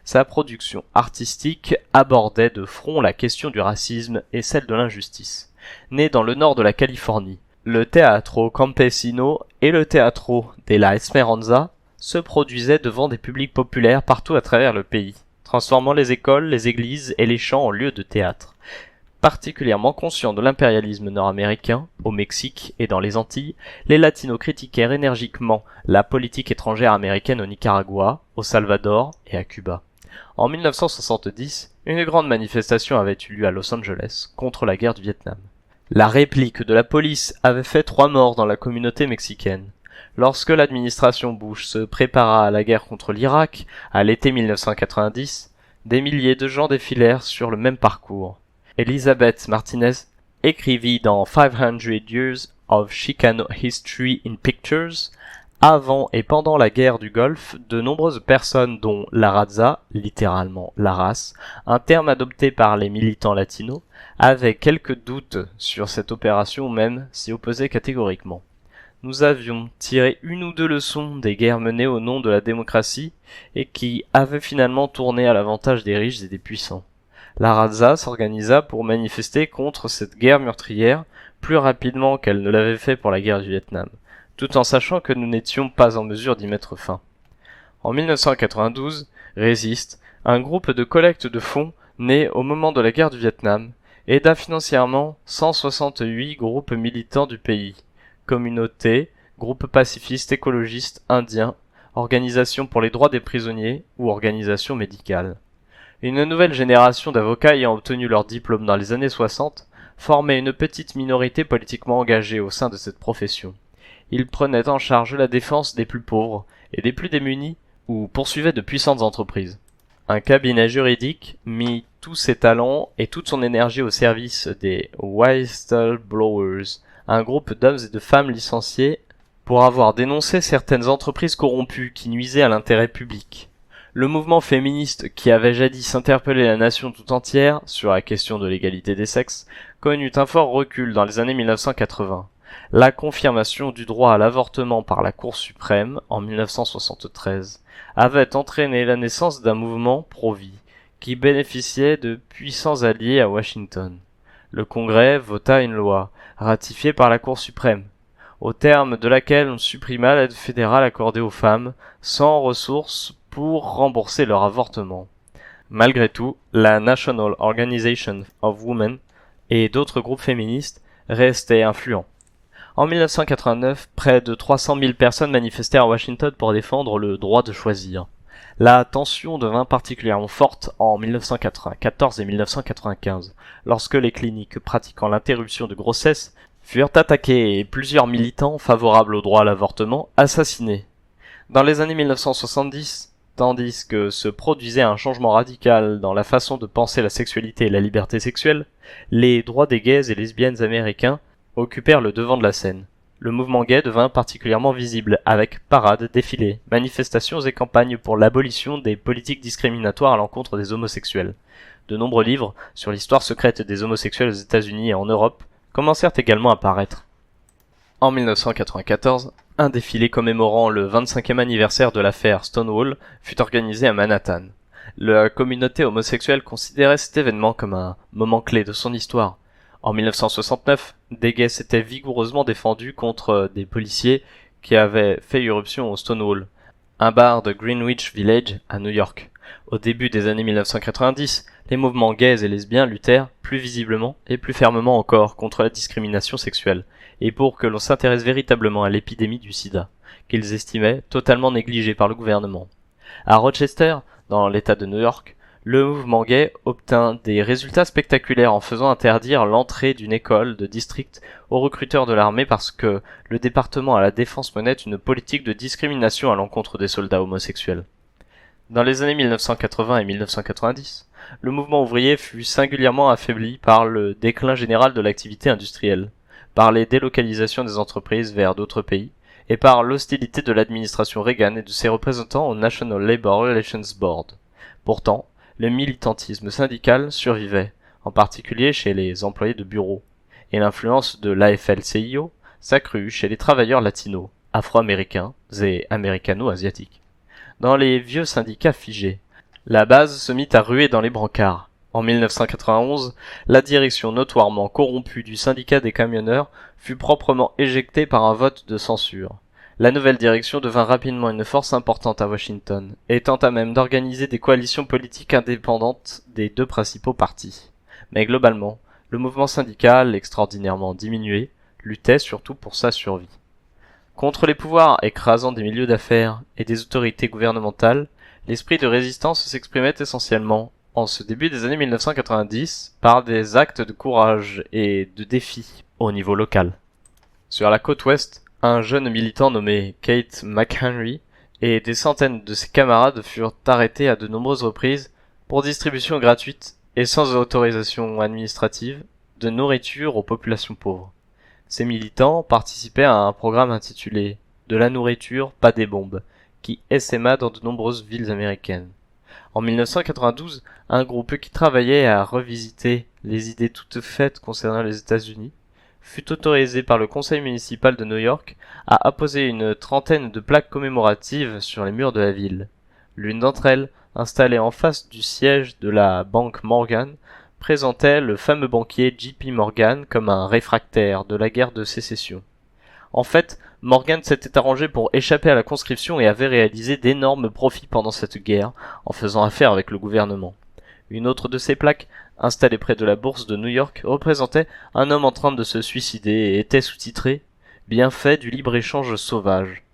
Sa production artistique abordait de front la question du racisme et celle de l'injustice. Né dans le nord de la Californie, le Teatro Campesino et le Teatro de la Esperanza se produisaient devant des publics populaires partout à travers le pays, transformant les écoles, les églises et les champs en lieux de théâtre. Particulièrement conscients de l'impérialisme nord-américain, au Mexique et dans les Antilles, les Latinos critiquèrent énergiquement la politique étrangère américaine au Nicaragua, au Salvador et à Cuba. En 1970, une grande manifestation avait eu lieu à Los Angeles contre la guerre du Vietnam. La réplique de la police avait fait 3 morts dans la communauté mexicaine. Lorsque l'administration Bush se prépara à la guerre contre l'Irak, à l'été 1990, des milliers de gens défilèrent sur le même parcours. Elizabeth Martinez écrivit dans 500 Years of Chicano History in Pictures, avant et pendant la guerre du Golfe, de nombreuses personnes dont la raza, littéralement la race, un terme adopté par les militants latinos, avaient quelques doutes sur cette opération ou même s'y opposaient catégoriquement. Nous avions tiré 1 ou 2 leçons des guerres menées au nom de la démocratie et qui avaient finalement tourné à l'avantage des riches et des puissants. La raza s'organisa pour manifester contre cette guerre meurtrière plus rapidement qu'elle ne l'avait fait pour la guerre du Vietnam, tout en sachant que nous n'étions pas en mesure d'y mettre fin. En 1992, Resist, un groupe de collecte de fonds né au moment de la guerre du Vietnam, aida financièrement 168 groupes militants du pays, communautés, groupes pacifistes écologistes indiens, organisations pour les droits des prisonniers ou organisations médicales. Une nouvelle génération d'avocats ayant obtenu leur diplôme dans les années 60 formait une petite minorité politiquement engagée au sein de cette profession. Ils prenaient en charge la défense des plus pauvres et des plus démunis ou poursuivaient de puissantes entreprises. Un cabinet juridique mit tous ses talents et toute son énergie au service des whistleblowers, un groupe d'hommes et de femmes licenciés pour avoir dénoncé certaines entreprises corrompues qui nuisaient à l'intérêt public. Le mouvement féministe qui avait jadis interpellé la nation tout entière sur la question de l'égalité des sexes connut un fort recul dans les années 1980. La confirmation du droit à l'avortement par la Cour suprême en 1973 avait entraîné la naissance d'un mouvement pro-vie qui bénéficiait de puissants alliés à Washington. Le Congrès vota une loi, ratifiée par la Cour suprême, au terme de laquelle on supprima l'aide fédérale accordée aux femmes sans ressources pour rembourser leur avortement. Malgré tout, la National Organization of Women et d'autres groupes féministes restaient influents. En 1989, près de 300 000 personnes manifestèrent à Washington pour défendre le droit de choisir. La tension devint particulièrement forte en 1994 et 1995, lorsque les cliniques pratiquant l'interruption de grossesse furent attaquées et plusieurs militants favorables au droit à l'avortement assassinés. Dans les années 1970, tandis que se produisait un changement radical dans la façon de penser la sexualité et la liberté sexuelle, les droits des gays et lesbiennes américains occupèrent le devant de la scène. Le mouvement gay devint particulièrement visible, avec parades, défilés, manifestations et campagnes pour l'abolition des politiques discriminatoires à l'encontre des homosexuels. De nombreux livres sur l'histoire secrète des homosexuels aux États-Unis et en Europe commencèrent également à paraître. En 1994, un défilé commémorant le 25e anniversaire de l'affaire Stonewall fut organisé à Manhattan. La communauté homosexuelle considérait cet événement comme un moment clé de son histoire. En 1969, des gays s'étaient vigoureusement défendus contre des policiers qui avaient fait irruption au Stonewall, un bar de Greenwich Village à New York. Au début des années 1990, les mouvements gays et lesbiens luttèrent plus visiblement et plus fermement encore contre la discrimination sexuelle, et pour que l'on s'intéresse véritablement à l'épidémie du sida, qu'ils estimaient totalement négligée par le gouvernement. À Rochester, dans l'État de New York, Le mouvement gay obtint des résultats spectaculaires en faisant interdire l'entrée d'une école de district aux recruteurs de l'armée parce que le département à la défense menait une politique de discrimination à l'encontre des soldats homosexuels. Dans les années 1980 et 1990, le mouvement ouvrier fut singulièrement affaibli par le déclin général de l'activité industrielle, par les délocalisations des entreprises vers d'autres pays, et par l'hostilité de l'administration Reagan et de ses représentants au National Labor Relations Board. Pourtant, le militantisme syndical survivait, en particulier chez les employés de bureau, et l'influence de l'AFL-CIO s'accrut chez les travailleurs latinos, afro-américains et américano-asiatiques. Dans les vieux syndicats figés, la base se mit à ruer dans les brancards. En 1991, la direction notoirement corrompue du syndicat des camionneurs fut proprement éjectée par un vote de censure. La nouvelle direction devint rapidement une force importante à Washington, et tenta même d'organiser des coalitions politiques indépendantes des deux principaux partis. Mais globalement, le mouvement syndical, extraordinairement diminué, luttait surtout pour sa survie. Contre les pouvoirs écrasants des milieux d'affaires et des autorités gouvernementales, l'esprit de résistance s'exprimait essentiellement, en ce début des années 1990, par des actes de courage et de défi au niveau local. Sur la côte ouest, un jeune militant nommé Kate McHenry et des centaines de ses camarades furent arrêtés à de nombreuses reprises pour distribution gratuite et sans autorisation administrative de nourriture aux populations pauvres. Ces militants participaient à un programme intitulé « De la nourriture, pas des bombes », qui essaima dans de nombreuses villes américaines. En 1992, un groupe qui travaillait à revisiter les idées toutes faites concernant les États-Unis fut autorisé par le conseil municipal de New York à apposer une trentaine de plaques commémoratives sur les murs de la ville. L'une d'entre elles, installée en face du siège de la banque Morgan, présentait le fameux banquier J.P. Morgan comme un réfractaire de la guerre de sécession. En fait, Morgan s'était arrangé pour échapper à la conscription et avait réalisé d'énormes profits pendant cette guerre en faisant affaire avec le gouvernement. Une autre de ces plaques, installée près de la bourse de New York, représentait un homme en train de se suicider et était sous-titré « Bienfait du libre-échange sauvage ».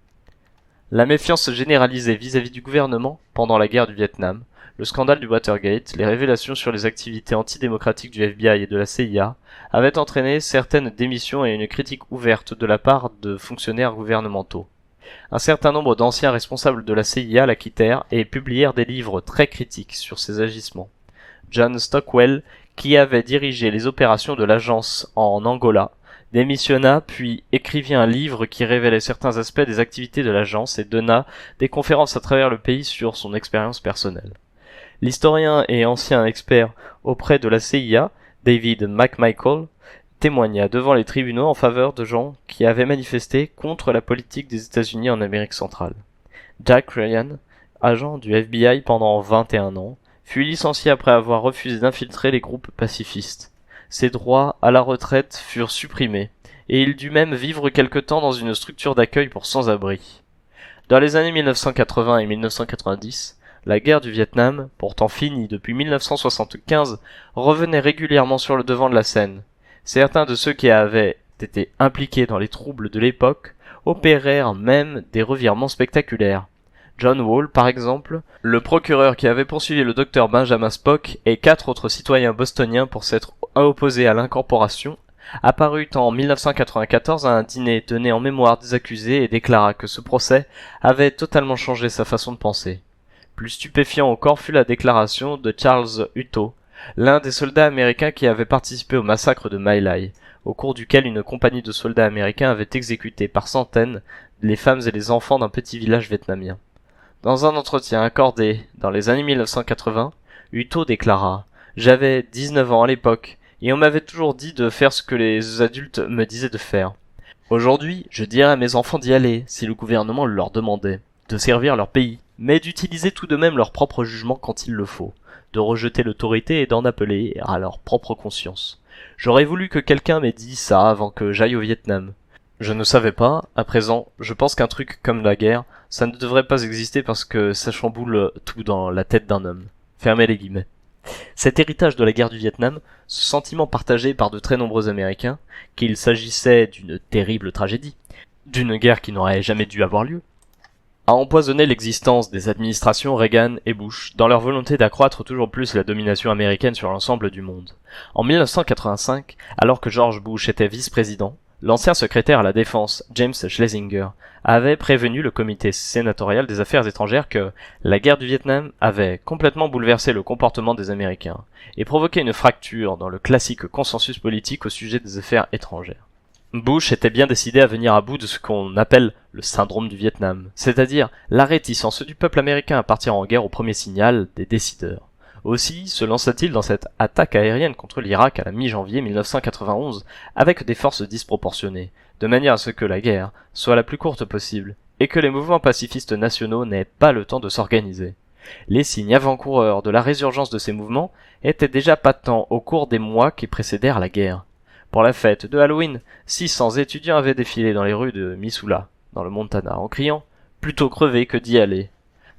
La méfiance généralisée vis-à-vis du gouvernement pendant la guerre du Vietnam, le scandale du Watergate, les révélations sur les activités antidémocratiques du FBI et de la CIA avaient entraîné certaines démissions et une critique ouverte de la part de fonctionnaires gouvernementaux. Un certain nombre d'anciens responsables de la CIA la quittèrent et publièrent des livres très critiques sur ses agissements. John Stockwell, qui avait dirigé les opérations de l'agence en Angola, démissionna puis écrivit un livre qui révélait certains aspects des activités de l'agence et donna des conférences à travers le pays sur son expérience personnelle. L'historien et ancien expert auprès de la CIA, David McMichael, témoigna devant les tribunaux en faveur de gens qui avaient manifesté contre la politique des États-Unis en Amérique centrale. Jack Ryan, agent du FBI pendant 21 ans, fut licencié après avoir refusé d'infiltrer les groupes pacifistes. Ses droits à la retraite furent supprimés, et il dut même vivre quelque temps dans une structure d'accueil pour sans-abri. Dans les années 1980 et 1990, la guerre du Vietnam, pourtant finie depuis 1975, revenait régulièrement sur le devant de la scène. Certains de ceux qui avaient été impliqués dans les troubles de l'époque opérèrent même des revirements spectaculaires. John Wall, par exemple, le procureur qui avait poursuivi le docteur Benjamin Spock et 4 autres citoyens bostoniens pour s'être opposés à l'incorporation, apparut en 1994 à un dîner donné en mémoire des accusés et déclara que ce procès avait totalement changé sa façon de penser. Plus stupéfiant encore fut la déclaration de Charles Hutto, l'un des soldats américains qui avait participé au massacre de My Lai, au cours duquel une compagnie de soldats américains avait exécuté par centaines les femmes et les enfants d'un petit village vietnamien. Dans un entretien accordé dans les années 1980, Hutto déclara « J'avais 19 ans à l'époque, et on m'avait toujours dit de faire ce que les adultes me disaient de faire. Aujourd'hui, je dirais à mes enfants d'y aller, si le gouvernement le leur demandait, de servir leur pays, mais d'utiliser tout de même leur propre jugement quand il le faut, de rejeter l'autorité et d'en appeler à leur propre conscience. J'aurais voulu que quelqu'un m'ait dit ça avant que j'aille au Vietnam. Je ne savais pas, à présent, je pense qu'un truc comme la guerre, ça ne devrait pas exister parce que ça chamboule tout dans la tête d'un homme. » Fermez les guillemets. Cet héritage de la guerre du Vietnam, ce sentiment partagé par de très nombreux Américains, qu'il s'agissait d'une terrible tragédie, d'une guerre qui n'aurait jamais dû avoir lieu, a empoisonné l'existence des administrations Reagan et Bush dans leur volonté d'accroître toujours plus la domination américaine sur l'ensemble du monde. En 1985, alors que George Bush était vice-président, l'ancien secrétaire à la Défense, James Schlesinger, avait prévenu le comité sénatorial des affaires étrangères que la guerre du Vietnam avait complètement bouleversé le comportement des Américains et provoqué une fracture dans le classique consensus politique au sujet des affaires étrangères. Bush était bien décidé à venir à bout de ce qu'on appelle le syndrome du Vietnam, c'est-à-dire la réticence du peuple américain à partir en guerre au premier signal des décideurs. Aussi se lança-t-il dans cette attaque aérienne contre l'Irak à la mi-janvier 1991 avec des forces disproportionnées, de manière à ce que la guerre soit la plus courte possible et que les mouvements pacifistes nationaux n'aient pas le temps de s'organiser. Les signes avant-coureurs de la résurgence de ces mouvements étaient déjà patents au cours des mois qui précédèrent la guerre. Pour la fête de Halloween, 600 étudiants avaient défilé dans les rues de Missoula, dans le Montana, en criant « Plutôt crever que d'y aller ».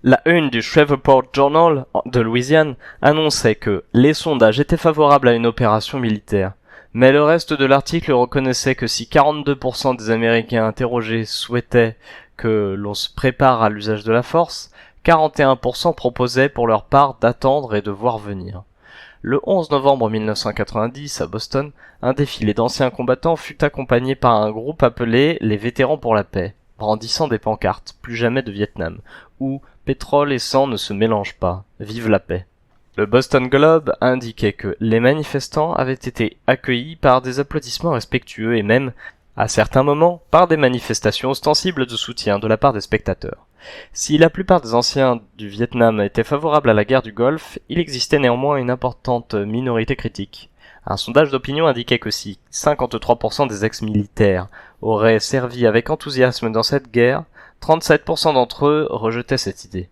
La une du Shreveport Journal de Louisiane annonçait que les sondages étaient favorables à une opération militaire, mais le reste de l'article reconnaissait que si 42% des Américains interrogés souhaitaient que l'on se prépare à l'usage de la force, 41% proposaient pour leur part d'attendre et de voir venir. Le 11 novembre 1990, à Boston, un défilé d'anciens combattants fut accompagné par un groupe appelé les Vétérans pour la paix, brandissant des pancartes « Plus jamais de Vietnam » ou « Pétrole et sang ne se mélangent pas, vive la paix ». Le Boston Globe indiquait que les manifestants avaient été accueillis par des applaudissements respectueux et même, à certains moments, par des manifestations ostensibles de soutien de la part des spectateurs. Si la plupart des anciens du Vietnam étaient favorables à la guerre du Golfe, il existait néanmoins une importante minorité critique. Un sondage d'opinion indiquait que si 53% des ex-militaires auraient servi avec enthousiasme dans cette guerre, 37% d'entre eux rejetaient cette idée.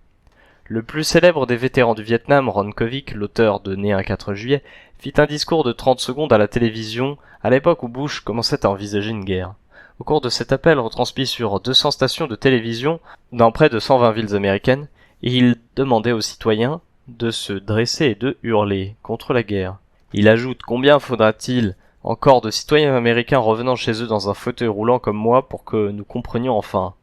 Le plus célèbre des vétérans du Vietnam, Ron Kovic, l'auteur de Né un 4 juillet, fit un discours de 30 secondes à la télévision à l'époque où Bush commençait à envisager une guerre. Au cours de cet appel retransmis sur 200 stations de télévision dans près de 120 villes américaines, il demandait aux citoyens de se dresser et de hurler contre la guerre. Il ajoute: combien faudra-t-il encore de citoyens américains revenant chez eux dans un fauteuil roulant comme moi pour que nous comprenions enfin?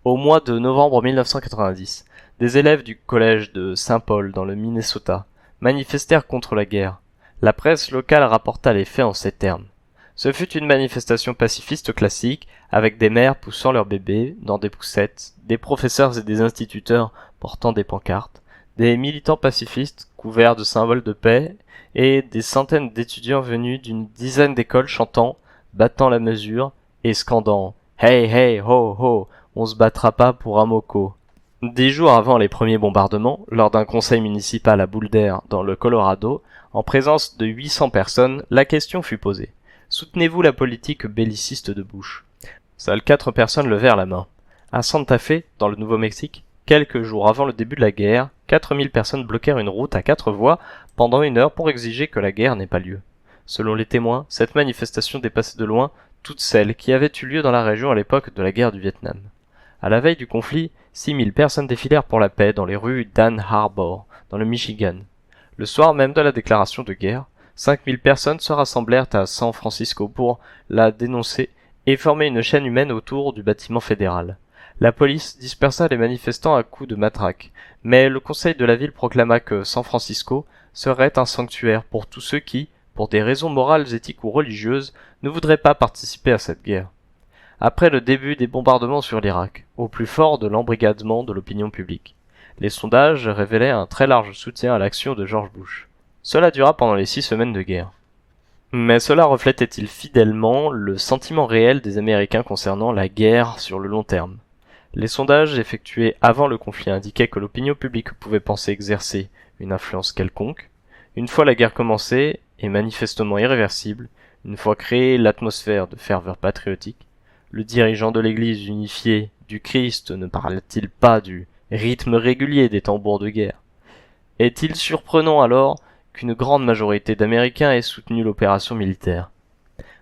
Au mois de novembre 1990, des élèves du collège de Saint-Paul dans le Minnesota manifestèrent contre la guerre. La presse locale rapporta les faits en ces termes. Ce fut une manifestation pacifiste classique, avec des mères poussant leurs bébés dans des poussettes, des professeurs et des instituteurs portant des pancartes, des militants pacifistes couverts de symboles de paix, et des centaines d'étudiants venus d'une dizaine d'écoles chantant, battant la mesure et scandant « Hey, hey, ho, ho, on se battra pas pour un moco ». 10 jours avant les premiers bombardements, lors d'un conseil municipal à Boulder, dans le Colorado, en présence de 800 personnes, la question fut posée. Soutenez-vous la politique belliciste de Bush? Seules 4 personnes levèrent la main. À Santa Fe, dans le Nouveau-Mexique, quelques jours avant le début de la guerre, 4000 personnes bloquèrent une route à 4 voies pendant 1 heure pour exiger que la guerre n'ait pas lieu. Selon les témoins, cette manifestation dépassait de loin toutes celles qui avaient eu lieu dans la région à l'époque de la guerre du Vietnam. À la veille du conflit, 6000 personnes défilèrent pour la paix dans les rues d'Ann Arbor, dans le Michigan. Le soir même de la déclaration de guerre, 5000 personnes se rassemblèrent à San Francisco pour la dénoncer et former une chaîne humaine autour du bâtiment fédéral. La police dispersa les manifestants à coups de matraque, mais le conseil de la ville proclama que San Francisco serait un sanctuaire pour tous ceux qui, pour des raisons morales, éthiques ou religieuses, ne voudraient pas participer à cette guerre. Après le début des bombardements sur l'Irak, au plus fort de l'embrigadement de l'opinion publique, les sondages révélaient un très large soutien à l'action de George Bush. Cela dura pendant les 6 semaines de guerre. Mais cela reflétait-il fidèlement le sentiment réel des Américains concernant la guerre sur le long terme? Les sondages effectués avant le conflit indiquaient que l'opinion publique pouvait penser exercer une influence quelconque. Une fois la guerre commencée, et manifestement irréversible, une fois créée l'atmosphère de ferveur patriotique, le dirigeant de l'Église unifiée du Christ ne parlait-il pas du rythme régulier des tambours de guerre? Est-il surprenant alors qu'une grande majorité d'Américains ait soutenu l'opération militaire?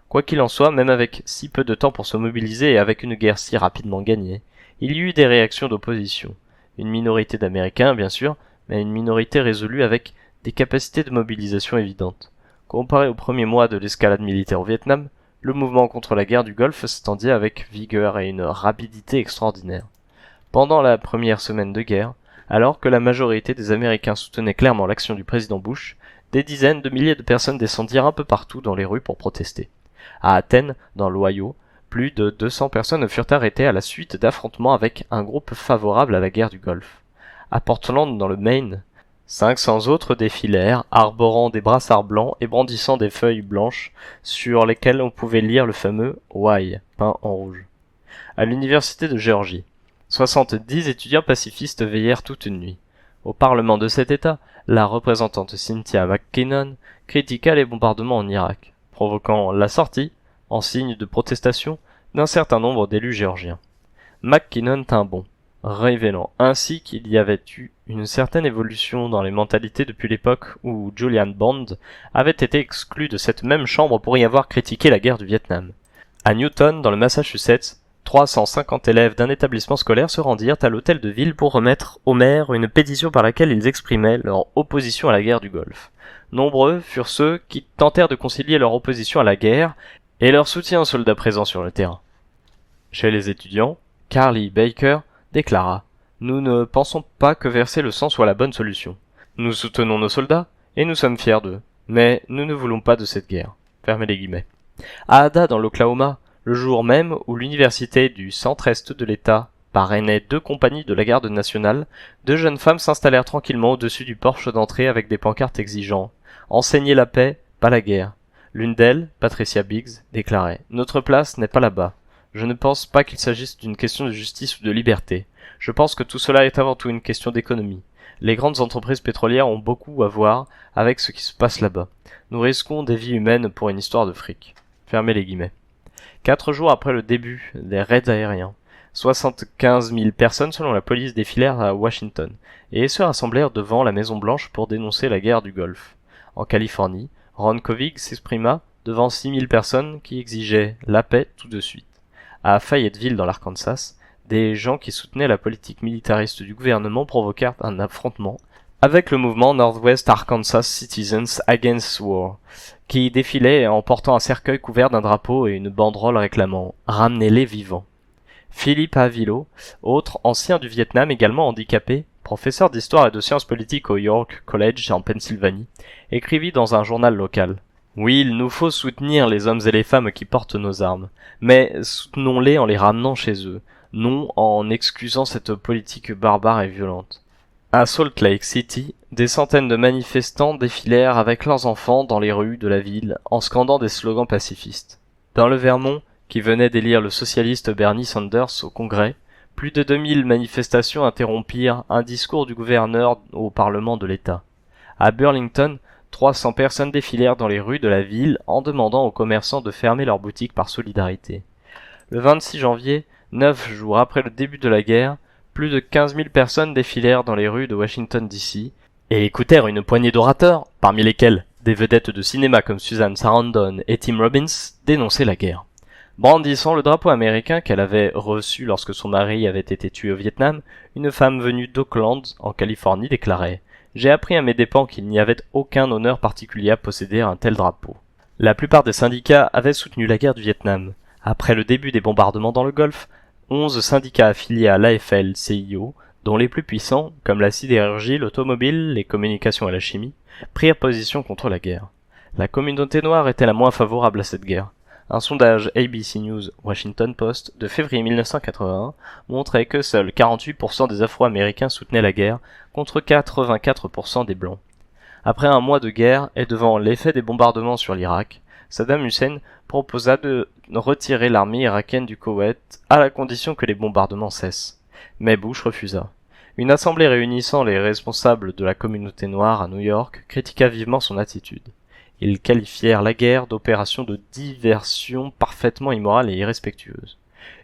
Quoi qu'il en soit, même avec si peu de temps pour se mobiliser et avec une guerre si rapidement gagnée, il y eut des réactions d'opposition. Une minorité d'Américains, bien sûr, mais une minorité résolue avec des capacités de mobilisation évidentes. Comparé aux premiers mois de l'escalade militaire au Vietnam, le mouvement contre la guerre du Golfe s'étendit avec vigueur et une rapidité extraordinaire. Pendant la première semaine de guerre, alors que la majorité des Américains soutenaient clairement l'action du président Bush, des dizaines de milliers de personnes descendirent un peu partout dans les rues pour protester. À Athènes, dans l'Ohio, plus de 200 personnes furent arrêtées à la suite d'affrontements avec un groupe favorable à la guerre du Golfe. À Portland, dans le Maine, 500 autres défilèrent, arborant des brassards blancs et brandissant des feuilles blanches sur lesquelles on pouvait lire le fameux « Why » peint en rouge. À l'université de Géorgie, 70 étudiants pacifistes veillèrent toute une nuit. Au Parlement de cet État, la représentante Cynthia McKinnon critiqua les bombardements en Irak, provoquant la sortie, en signe de protestation, d'un certain nombre d'élus géorgiens. McKinnon tint bon, révélant ainsi qu'il y avait eu une certaine évolution dans les mentalités depuis l'époque où Julian Bond avait été exclu de cette même chambre pour y avoir critiqué la guerre du Vietnam. À Newton, dans le Massachusetts, 350 élèves d'un établissement scolaire se rendirent à l'hôtel de ville pour remettre au maire une pétition par laquelle ils exprimaient leur opposition à la guerre du Golfe. Nombreux furent ceux qui tentèrent de concilier leur opposition à la guerre et leur soutien aux soldats présents sur le terrain. Chez les étudiants, Carly Baker déclara « Nous ne pensons pas que verser le sang soit la bonne solution. Nous soutenons nos soldats et nous sommes fiers d'eux, mais nous ne voulons pas de cette guerre. » Fermez les guillemets. À Ada, dans l'Oklahoma, le jour même où l'université du centre-est de l'État parrainait 2 compagnies de la garde nationale, 2 jeunes femmes s'installèrent tranquillement au-dessus du porche d'entrée avec des pancartes exigeant « Enseigner la paix, pas la guerre ». L'une d'elles, Patricia Biggs, déclarait « Notre place n'est pas là-bas. Je ne pense pas qu'il s'agisse d'une question de justice ou de liberté. Je pense que tout cela est avant tout une question d'économie. Les grandes entreprises pétrolières ont beaucoup à voir avec ce qui se passe là-bas. Nous risquons des vies humaines pour une histoire de fric. » Fermez les guillemets. 4 jours après le début des raids aériens, 75 000 personnes selon la police défilèrent à Washington et se rassemblèrent devant la Maison-Blanche pour dénoncer la guerre du Golfe. En Californie, Ron Kovig s'exprima devant 6 000 personnes qui exigeaient la paix tout de suite. À Fayetteville dans l'Arkansas, des gens qui soutenaient la politique militariste du gouvernement provoquèrent un affrontement avec le mouvement Northwest Arkansas Citizens Against War, qui défilait en portant un cercueil couvert d'un drapeau et une banderole réclamant « Ramenez-les vivants ». Philippe Avilo, autre ancien du Vietnam également handicapé, professeur d'histoire et de sciences politiques au York College en Pennsylvanie, écrivit dans un journal local « Oui, il nous faut soutenir les hommes et les femmes qui portent nos armes, mais soutenons-les en les ramenant chez eux, non en excusant cette politique barbare et violente. » À Salt Lake City, des centaines de manifestants défilèrent avec leurs enfants dans les rues de la ville en scandant des slogans pacifistes. Dans le Vermont, qui venait d'élire le socialiste Bernie Sanders au Congrès, plus de 2000 manifestations interrompirent un discours du gouverneur au Parlement de l'État. À Burlington, 300 personnes défilèrent dans les rues de la ville en demandant aux commerçants de fermer leurs boutiques par solidarité. Le 26 janvier, 9 jours après le début de la guerre, plus de 15 000 personnes défilèrent dans les rues de Washington D.C. et écoutèrent une poignée d'orateurs, parmi lesquels des vedettes de cinéma comme Susan Sarandon et Tim Robbins, dénoncer la guerre. Brandissant le drapeau américain qu'elle avait reçu lorsque son mari avait été tué au Vietnam, une femme venue d'Oakland, en Californie, déclarait « J'ai appris à mes dépens qu'il n'y avait aucun honneur particulier à posséder un tel drapeau. » La plupart des syndicats avaient soutenu la guerre du Vietnam. Après le début des bombardements dans le Golfe, 11 syndicats affiliés à l'AFL-CIO, dont les plus puissants, comme la sidérurgie, l'automobile, les communications et la chimie, prirent position contre la guerre. La communauté noire était la moins favorable à cette guerre. Un sondage ABC News Washington Post de février 1981 montrait que seuls 48% des Afro-Américains soutenaient la guerre, contre 84% des Blancs. Après un mois de guerre et devant l'effet des bombardements sur l'Irak, Saddam Hussein proposa de retirer l'armée irakienne du Koweït à la condition que les bombardements cessent. Mais Bush refusa. Une assemblée réunissant les responsables de la communauté noire à New York critiqua vivement son attitude. Ils qualifièrent la guerre d'opération de diversion parfaitement immorale et irrespectueuse.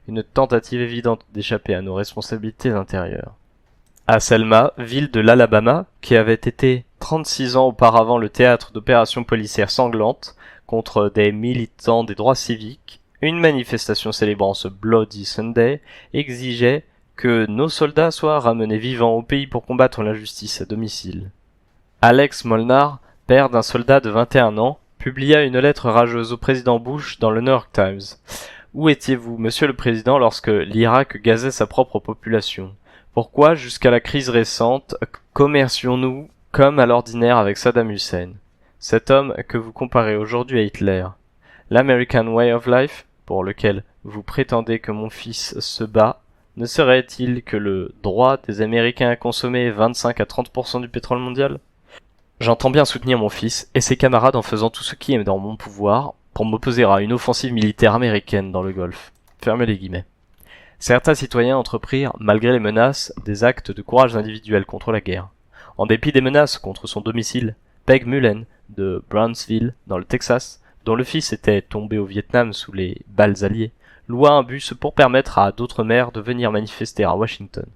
Une tentative évidente d'échapper à nos responsabilités intérieures. À Selma, ville de l'Alabama, qui avait été 36 ans auparavant le théâtre d'opérations policières sanglantes contre des militants des droits civiques, une manifestation célébrant ce Bloody Sunday exigeait que nos soldats soient ramenés vivants au pays pour combattre l'injustice à domicile. Alex Molnar, père d'un soldat de 21 ans, publia une lettre rageuse au président Bush dans le New York Times. « Où étiez-vous, monsieur le président, lorsque l'Irak gazait sa propre population ? Pourquoi, jusqu'à la crise récente, commercions-nous comme à l'ordinaire avec Saddam Hussein, cet homme que vous comparez aujourd'hui à Hitler? L'American Way of Life, pour lequel vous prétendez que mon fils se bat, ne serait-il que le droit des Américains à consommer 25 à 30% du pétrole mondial? J'entends bien soutenir mon fils et ses camarades en faisant tout ce qui est dans mon pouvoir pour m'opposer à une offensive militaire américaine dans le Golfe. Fermez les guillemets. Certains citoyens entreprirent, malgré les menaces, des actes de courage individuel contre la guerre. En dépit des menaces contre son domicile, Peg Mullen, de Brownsville, dans le Texas, dont le fils était tombé au Vietnam sous les balles alliées, loua un bus pour permettre à d'autres mères de venir manifester à Washington.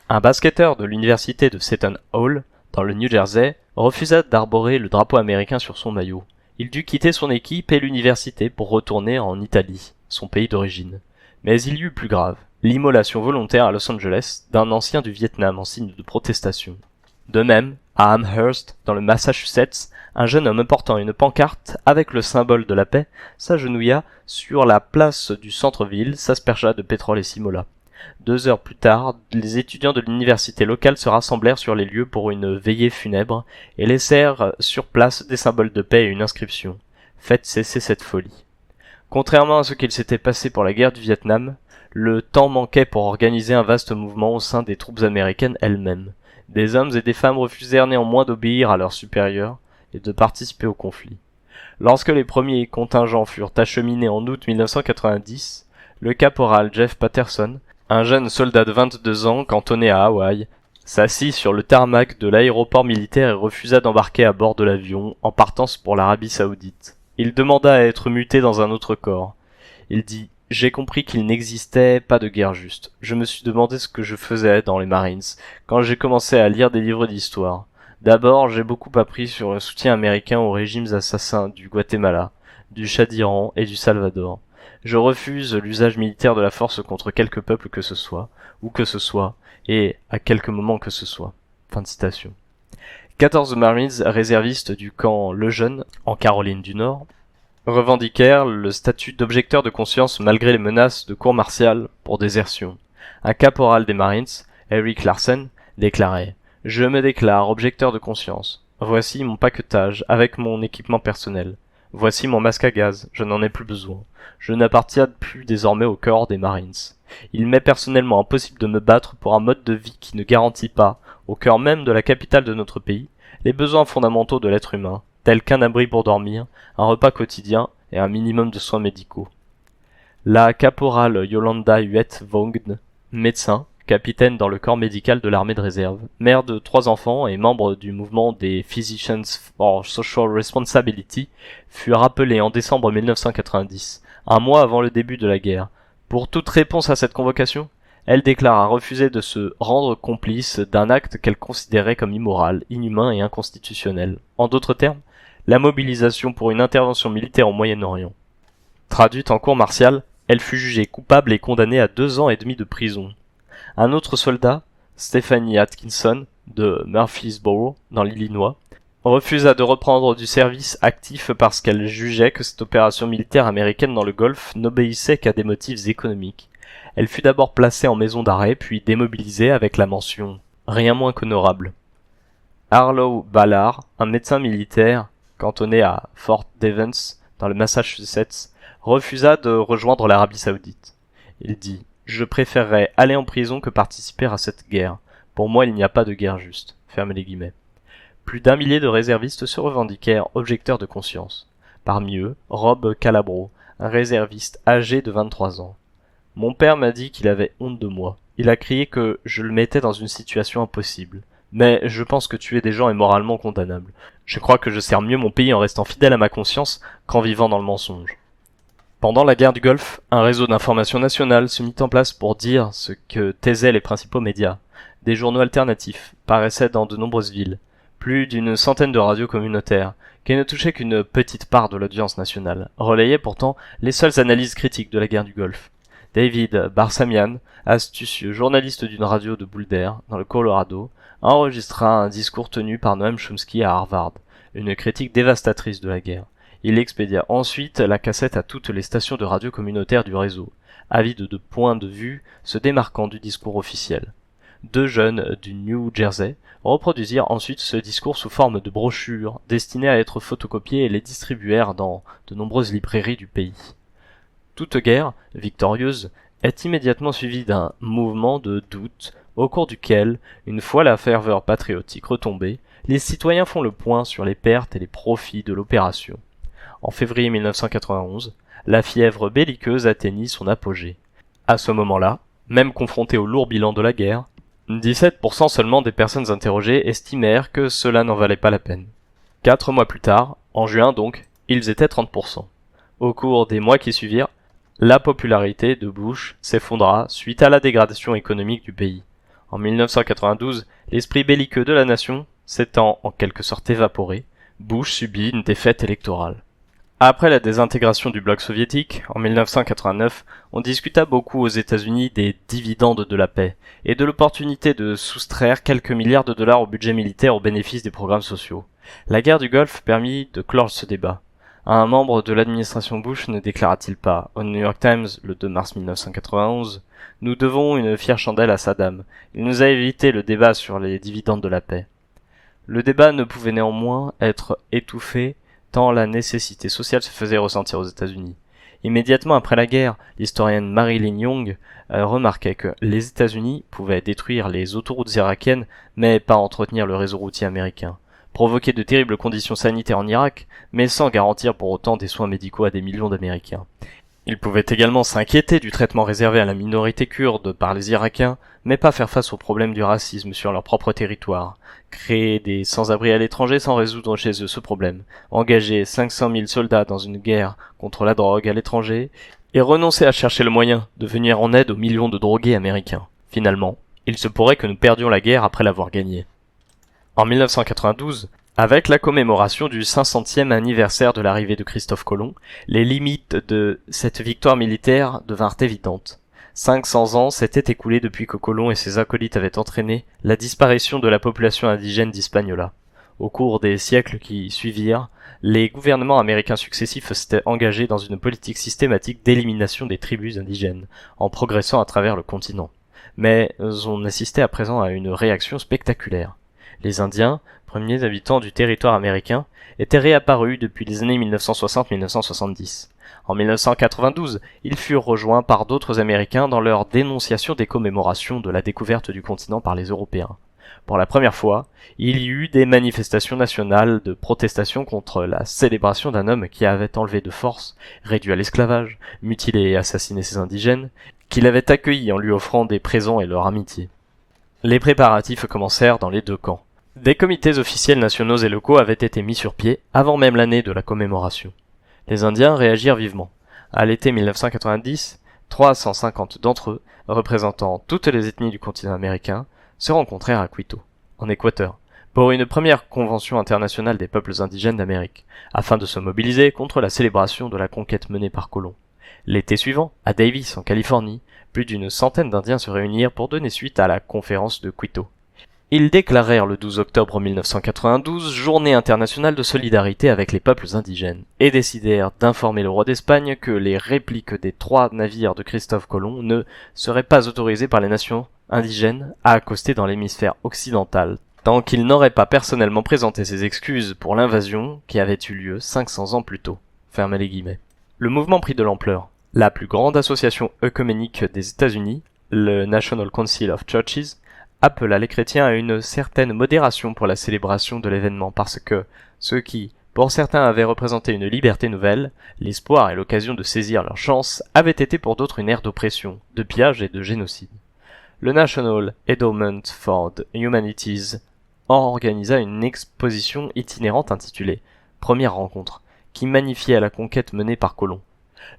Un basketteur de l'université de Seton Hall, dans le New Jersey, refusa d'arborer le drapeau américain sur son maillot. Il dut quitter son équipe et l'université pour retourner en Italie, son pays d'origine. Mais il y eut plus grave, l'immolation volontaire à Los Angeles d'un ancien du Vietnam en signe de protestation. De même, à Amherst, dans le Massachusetts, un jeune homme portant une pancarte avec le symbole de la paix s'agenouilla sur la place du centre-ville, s'aspergea de pétrole et s'immola. 2 heures plus tard, les étudiants de l'université locale se rassemblèrent sur les lieux pour une veillée funèbre et laissèrent sur place des symboles de paix et une inscription. Faites cesser cette folie. Contrairement à ce qu'il s'était passé pour la guerre du Vietnam, le temps manquait pour organiser un vaste mouvement au sein des troupes américaines elles-mêmes. Des hommes et des femmes refusèrent néanmoins d'obéir à leurs supérieurs et de participer au conflit. Lorsque les premiers contingents furent acheminés en août 1990, le caporal Jeff Patterson, un jeune soldat de 22 ans cantonné à Hawaï, s'assit sur le tarmac de l'aéroport militaire et refusa d'embarquer à bord de l'avion en partance pour l'Arabie Saoudite. Il demanda à être muté dans un autre corps. Il dit « J'ai compris qu'il n'existait pas de guerre juste. Je me suis demandé ce que je faisais dans les Marines quand j'ai commencé à lire des livres d'histoire. D'abord, j'ai beaucoup appris sur le soutien américain aux régimes assassins du Guatemala, du Shah d'Iran et du Salvador. Je refuse l'usage militaire de la force contre quelque peuple que ce soit, où que ce soit, et à quelque moment que ce soit. » Fin de citation. 14 Marines réservistes du camp Lejeune, en Caroline du Nord, revendiquèrent le statut d'objecteurs de conscience malgré les menaces de cour martiale pour désertion. Un caporal des Marines, Eric Larsen, déclarait « Je me déclare objecteur de conscience. Voici mon paquetage avec mon équipement personnel. Voici mon masque à gaz, je n'en ai plus besoin. Je n'appartiens plus désormais au corps des Marines. Il m'est personnellement impossible de me battre pour un mode de vie qui ne garantit pas, au cœur même de la capitale de notre pays, les besoins fondamentaux de l'être humain, tels qu'un abri pour dormir, un repas quotidien et un minimum de soins médicaux. » La caporale Yolanda Huet Vogn, médecin, capitaine dans le corps médical de l'armée de réserve, mère de 3 enfants et membre du mouvement des Physicians for Social Responsibility, fut rappelée en décembre 1990, un mois avant le début de la guerre. Pour toute réponse à cette convocation, elle déclara refuser de se rendre complice d'un acte qu'elle considérait comme immoral, inhumain et inconstitutionnel. En d'autres termes, la mobilisation pour une intervention militaire au Moyen-Orient. Traduite en cour martiale, elle fut jugée coupable et condamnée à 2 ans et demi de prison. Un autre soldat, Stephanie Atkinson, de Murfreesboro, dans l'Illinois, refusa de reprendre du service actif parce qu'elle jugeait que cette opération militaire américaine dans le Golfe n'obéissait qu'à des motifs économiques. Elle fut d'abord placée en maison d'arrêt, puis démobilisée avec la mention « rien moins qu'honorable ». Harlow Ballard, un médecin militaire cantonné à Fort Devens, dans le Massachusetts, refusa de rejoindre l'Arabie Saoudite. Il dit « Je préférerais aller en prison que participer à cette guerre. Pour moi, il n'y a pas de guerre juste. » Fermez les guillemets. Plus d'1 millier de réservistes se revendiquèrent objecteurs de conscience. Parmi eux, Rob Calabro, un réserviste âgé de 23 ans. « Mon père m'a dit qu'il avait honte de moi. Il a crié que je le mettais dans une situation impossible. Mais je pense que tuer des gens est moralement condamnable. Je crois que je sers mieux mon pays en restant fidèle à ma conscience qu'en vivant dans le mensonge. » Pendant la guerre du Golfe, un réseau d'information nationale se mit en place pour dire ce que taisaient les principaux médias. Des journaux alternatifs paraissaient dans de nombreuses villes, plus d'1 centaine de radios communautaires, qui ne touchaient qu'une petite part de l'audience nationale, relayaient pourtant les seules analyses critiques de la guerre du Golfe. David Barsamian, astucieux journaliste d'une radio de Boulder, dans le Colorado, enregistra un discours tenu par Noam Chomsky à Harvard, une critique dévastatrice de la guerre. Il expédia ensuite la cassette à toutes les stations de radio communautaires du réseau, avides de points de vue se démarquant du discours officiel. 2 jeunes du New Jersey reproduisirent ensuite ce discours sous forme de brochures destinées à être photocopiées et les distribuèrent dans de nombreuses librairies du pays. Toute guerre, victorieuse, est immédiatement suivie d'un mouvement de doute au cours duquel, une fois la ferveur patriotique retombée, les citoyens font le point sur les pertes et les profits de l'opération. En février 1991, la fièvre belliqueuse atteignit son apogée. À ce moment-là, même confrontés au lourd bilan de la guerre, 17% seulement des personnes interrogées estimèrent que cela n'en valait pas la peine. 4 mois plus tard, en juin donc, ils étaient 30%. Au cours des mois qui suivirent, la popularité de Bush s'effondra suite à la dégradation économique du pays. En 1992, l'esprit belliqueux de la nation s'étant en quelque sorte évaporé, Bush subit une défaite électorale. Après la désintégration du bloc soviétique, en 1989, on discuta beaucoup aux États-Unis des dividendes de la paix et de l'opportunité de soustraire quelques milliards de dollars au budget militaire au bénéfice des programmes sociaux. La guerre du Golfe permit de clore ce débat. Un membre de l'administration Bush ne déclara-t-il pas au New York Times le 2 mars 1991 « Nous devons une fière chandelle à Saddam. Il nous a évité le débat sur les dividendes de la paix. » Le débat ne pouvait néanmoins être étouffé tant la nécessité sociale se faisait ressentir aux États-Unis. Immédiatement après la guerre, l'historienne Marilyn Young remarquait que les États-Unis pouvaient détruire les autoroutes irakiennes, mais pas entretenir le réseau routier américain, provoquer de terribles conditions sanitaires en Irak, mais sans garantir pour autant des soins médicaux à des millions d'Américains. Ils pouvaient également s'inquiéter du traitement réservé à la minorité kurde par les Irakiens, mais pas faire face au problème du racisme sur leur propre territoire, créer des sans-abri à l'étranger sans résoudre chez eux ce problème, engager 500 000 soldats dans une guerre contre la drogue à l'étranger, et renoncer à chercher le moyen de venir en aide aux millions de drogués américains. Finalement, il se pourrait que nous perdions la guerre après l'avoir gagnée. En 1992, avec la commémoration du 500e anniversaire de l'arrivée de Christophe Colomb, les limites de cette victoire militaire devinrent évidentes. 500 ans s'étaient écoulés depuis que Colomb et ses acolytes avaient entraîné la disparition de la population indigène d'Hispaniola. Au cours des siècles qui suivirent, les gouvernements américains successifs s'étaient engagés dans une politique systématique d'élimination des tribus indigènes, en progressant à travers le continent. Mais on assistait à présent à une réaction spectaculaire. Les Indiens, premiers habitants du territoire américain, étaient réapparus depuis les années 1960-1970. En 1992, ils furent rejoints par d'autres Américains dans leur dénonciation des commémorations de la découverte du continent par les Européens. Pour la première fois, il y eut des manifestations nationales de protestation contre la célébration d'un homme qui avait enlevé de force, réduit à l'esclavage, mutilé et assassiné ses indigènes, qu'il avait accueillis en lui offrant des présents et leur amitié. Les préparatifs commencèrent dans les deux camps. Des comités officiels nationaux et locaux avaient été mis sur pied avant même l'année de la commémoration. Les Indiens réagirent vivement. À l'été 1990, 350 d'entre eux, représentant toutes les ethnies du continent américain, se rencontrèrent à Quito, en Équateur, pour une première convention internationale des peuples indigènes d'Amérique, afin de se mobiliser contre la célébration de la conquête menée par Colomb. L'été suivant, à Davis, en Californie, plus d'une centaine d'Indiens se réunirent pour donner suite à la conférence de Quito. Ils déclarèrent le 12 octobre 1992 Journée internationale de solidarité avec les peuples indigènes et décidèrent d'informer le roi d'Espagne que les répliques des 3 navires de Christophe Colomb ne seraient pas autorisées par les nations indigènes à accoster dans l'hémisphère occidental tant qu'il n'aurait pas personnellement présenté ses excuses pour l'invasion qui avait eu lieu 500 ans plus tôt. Fermez les guillemets. Le mouvement prit de l'ampleur. La plus grande association œcuménique des États-Unis, le National Council of Churches, appela les chrétiens à une certaine modération pour la célébration de l'événement parce que ceux qui, pour certains, avaient représenté une liberté nouvelle, l'espoir et l'occasion de saisir leur chance, avaient été pour d'autres une ère d'oppression, de pillage et de génocide. Le National Endowment for the Humanities organisa une exposition itinérante intitulée « Première rencontre », qui magnifiait la conquête menée par Colomb.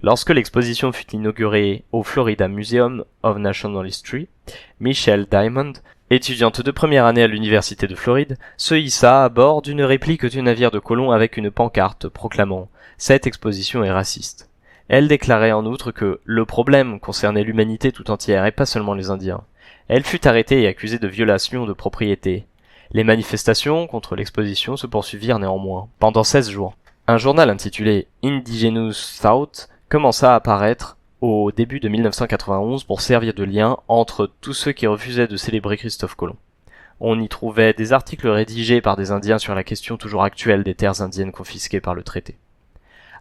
Lorsque l'exposition fut inaugurée au Florida Museum of National History, Michelle Diamond, étudiante de première année à l'université de Floride, se hissa à bord d'une réplique du navire de Colomb avec une pancarte proclamant « Cette exposition est raciste ». Elle déclarait en outre que le problème concernait l'humanité tout entière et pas seulement les Indiens. Elle fut arrêtée et accusée de violation de propriété. Les manifestations contre l'exposition se poursuivirent néanmoins, pendant 16 jours. Un journal intitulé Indigenous Thought commença à apparaître au début de 1991 pour servir de lien entre tous ceux qui refusaient de célébrer Christophe Colomb. On y trouvait des articles rédigés par des Indiens sur la question toujours actuelle des terres indiennes confisquées par le traité.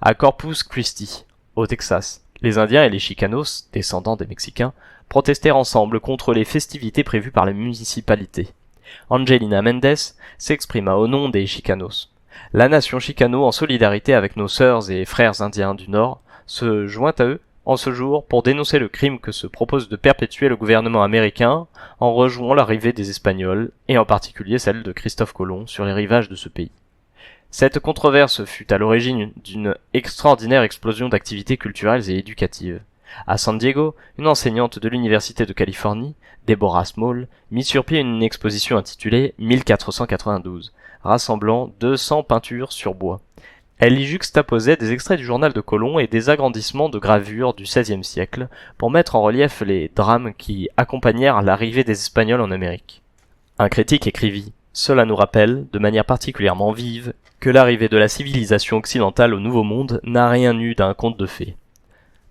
À Corpus Christi, au Texas, les Indiens et les Chicanos, descendants des Mexicains, protestèrent ensemble contre les festivités prévues par la municipalité. Angelina Mendes s'exprima au nom des Chicanos. La nation Chicano, en solidarité avec nos sœurs et frères indiens du Nord, se joint à eux en ce jour pour dénoncer le crime que se propose de perpétuer le gouvernement américain en rejouant l'arrivée des Espagnols, et en particulier celle de Christophe Colomb sur les rivages de ce pays. Cette controverse fut à l'origine d'une extraordinaire explosion d'activités culturelles et éducatives. À San Diego, une enseignante de l'Université de Californie, Deborah Small, mit sur pied une exposition intitulée 1492, rassemblant 200 peintures sur bois. Elle y juxtaposait des extraits du journal de Colomb et des agrandissements de gravures du XVIe siècle pour mettre en relief les drames qui accompagnèrent l'arrivée des Espagnols en Amérique. Un critique écrivit « Cela nous rappelle, de manière particulièrement vive, que l'arrivée de la civilisation occidentale au Nouveau Monde n'a rien eu d'un conte de fées. »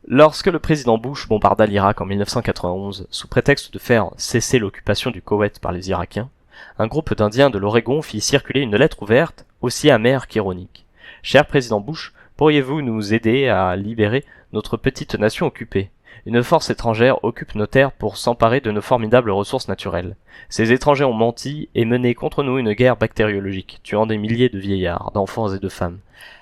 Lorsque le président Bush bombarda l'Irak en 1991 sous prétexte de faire cesser l'occupation du Koweït par les Irakiens, un groupe d'Indiens de l'Oregon fit circuler une lettre ouverte, aussi amère qu'ironique. « Cher président Bush, pourriez-vous nous aider à libérer notre petite nation occupée ? Une force étrangère occupe nos terres pour s'emparer de nos formidables ressources naturelles. Ces étrangers ont menti et mené contre nous une guerre bactériologique, tuant des milliers de vieillards, d'enfants et de femmes.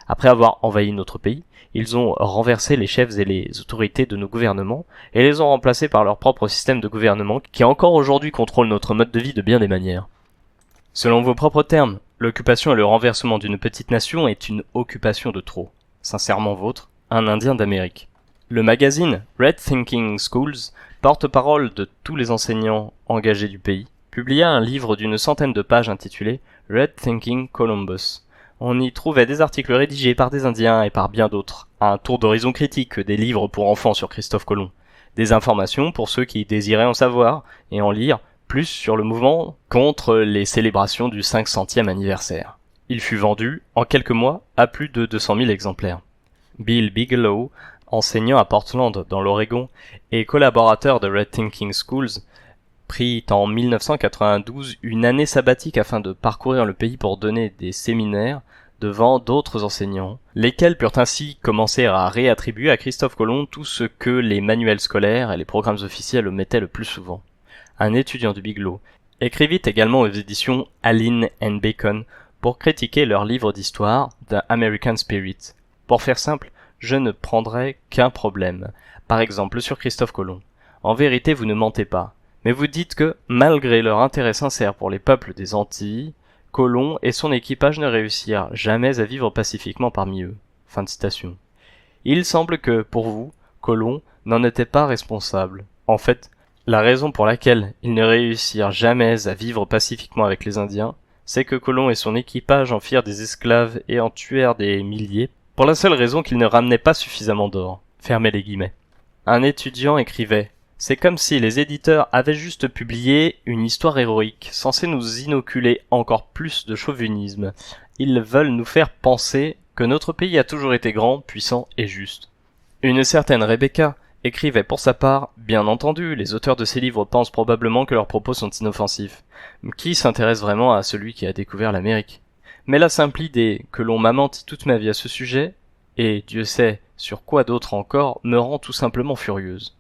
Après avoir envahi notre pays, ils ont renversé les chefs et les autorités de nos gouvernements et les ont remplacés par leur propre système de gouvernement qui encore aujourd'hui contrôle notre mode de vie de bien des manières. Selon vos propres termes, l'occupation et le renversement d'une petite nation est une occupation de trop. Sincèrement vôtre, un Indien d'Amérique. » Le magazine Red Thinking Schools, porte-parole de tous les enseignants engagés du pays, publia un livre d'une centaine de pages intitulé Red Thinking Columbus. On y trouvait des articles rédigés par des Indiens et par bien d'autres, un tour d'horizon critique, des livres pour enfants sur Christophe Colomb, des informations pour ceux qui désiraient en savoir et en lire plus sur le mouvement contre les célébrations du 500e anniversaire. Il fut vendu, en quelques mois, à plus de 200 000 exemplaires. Bill Bigelow, enseignant à Portland, dans l'Oregon, et collaborateur de Red Thinking Schools, prit en 1992 une année sabbatique afin de parcourir le pays pour donner des séminaires devant d'autres enseignants, lesquels purent ainsi commencer à réattribuer à Christophe Colomb tout ce que les manuels scolaires et les programmes officiels omettaient le plus souvent. Un étudiant du Bigelow écrivit également aux éditions Allyn and Bacon pour critiquer leur livre d'histoire, The American Spirit. Pour faire simple, je ne prendrai qu'un problème, par exemple sur Christophe Colomb. En vérité, vous ne mentez pas, mais vous dites que, malgré leur intérêt sincère pour les peuples des Antilles, Colomb et son équipage ne réussirent jamais à vivre pacifiquement parmi eux. Fin de citation. Il semble que, pour vous, Colomb n'en était pas responsable. En fait, la raison pour laquelle ils ne réussirent jamais à vivre pacifiquement avec les Indiens, c'est que Colomb et son équipage en firent des esclaves et en tuèrent des milliers, pour la seule raison qu'ils ne ramenaient pas suffisamment d'or. Fermez les guillemets. Un étudiant écrivait « C'est comme si les éditeurs avaient juste publié une histoire héroïque, censée nous inoculer encore plus de chauvinisme. Ils veulent nous faire penser que notre pays a toujours été grand, puissant et juste. » Une certaine Rebecca écrivait pour sa part « Bien entendu, les auteurs de ces livres pensent probablement que leurs propos sont inoffensifs. Qui s'intéresse vraiment à celui qui a découvert l'Amérique ? Mais la simple idée que l'on m'a menti toute ma vie à ce sujet, et Dieu sait sur quoi d'autre encore, me rend tout simplement furieuse. »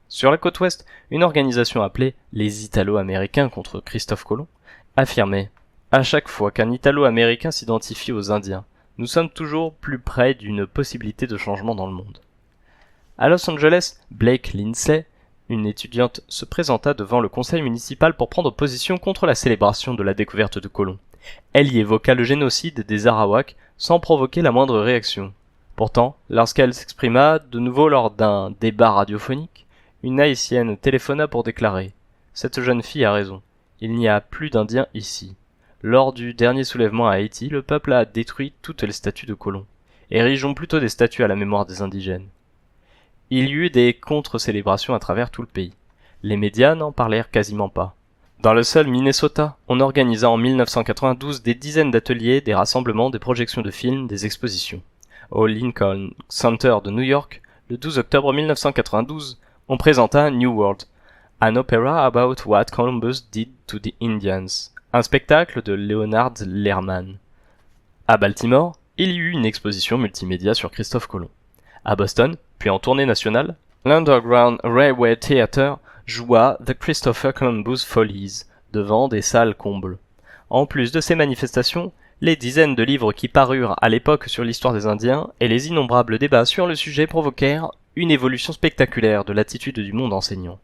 Sur la côte ouest, une organisation appelée les Italo-Américains contre Christophe Colomb affirmait « À chaque fois qu'un Italo-Américain s'identifie aux Indiens, nous sommes toujours plus près d'une possibilité de changement dans le monde. » À Los Angeles, Blake Lindsay, une étudiante, se présenta devant le conseil municipal pour prendre position contre la célébration de la découverte de Colomb. Elle y évoqua le génocide des Arawaks sans provoquer la moindre réaction. Pourtant, lorsqu'elle s'exprima de nouveau lors d'un débat radiophonique, une haïtienne téléphona pour déclarer « Cette jeune fille a raison, il n'y a plus d'Indiens ici. Lors du dernier soulèvement à Haïti, le peuple a détruit toutes les statues de Colomb. Érigeons plutôt des statues à la mémoire des indigènes. » Il y eut des contre-célébrations à travers tout le pays. Les médias n'en parlèrent quasiment pas. Dans le seul Minnesota, on organisa en 1992 des dizaines d'ateliers, des rassemblements, des projections de films, des expositions. Au Lincoln Center de New York, le 12 octobre 1992, on présenta New World, an opera about what Columbus did to the Indians, un spectacle de Leonard Lehrman. À Baltimore, il y eut une exposition multimédia sur Christophe Colomb. À Boston, puis en tournée nationale, l'Underground Railway Theatre joua The Christopher Columbus Follies devant des salles combles. En plus de ces manifestations, les dizaines de livres qui parurent à l'époque sur l'histoire des Indiens et les innombrables débats sur le sujet provoquèrent une évolution spectaculaire de l'attitude du monde enseignant.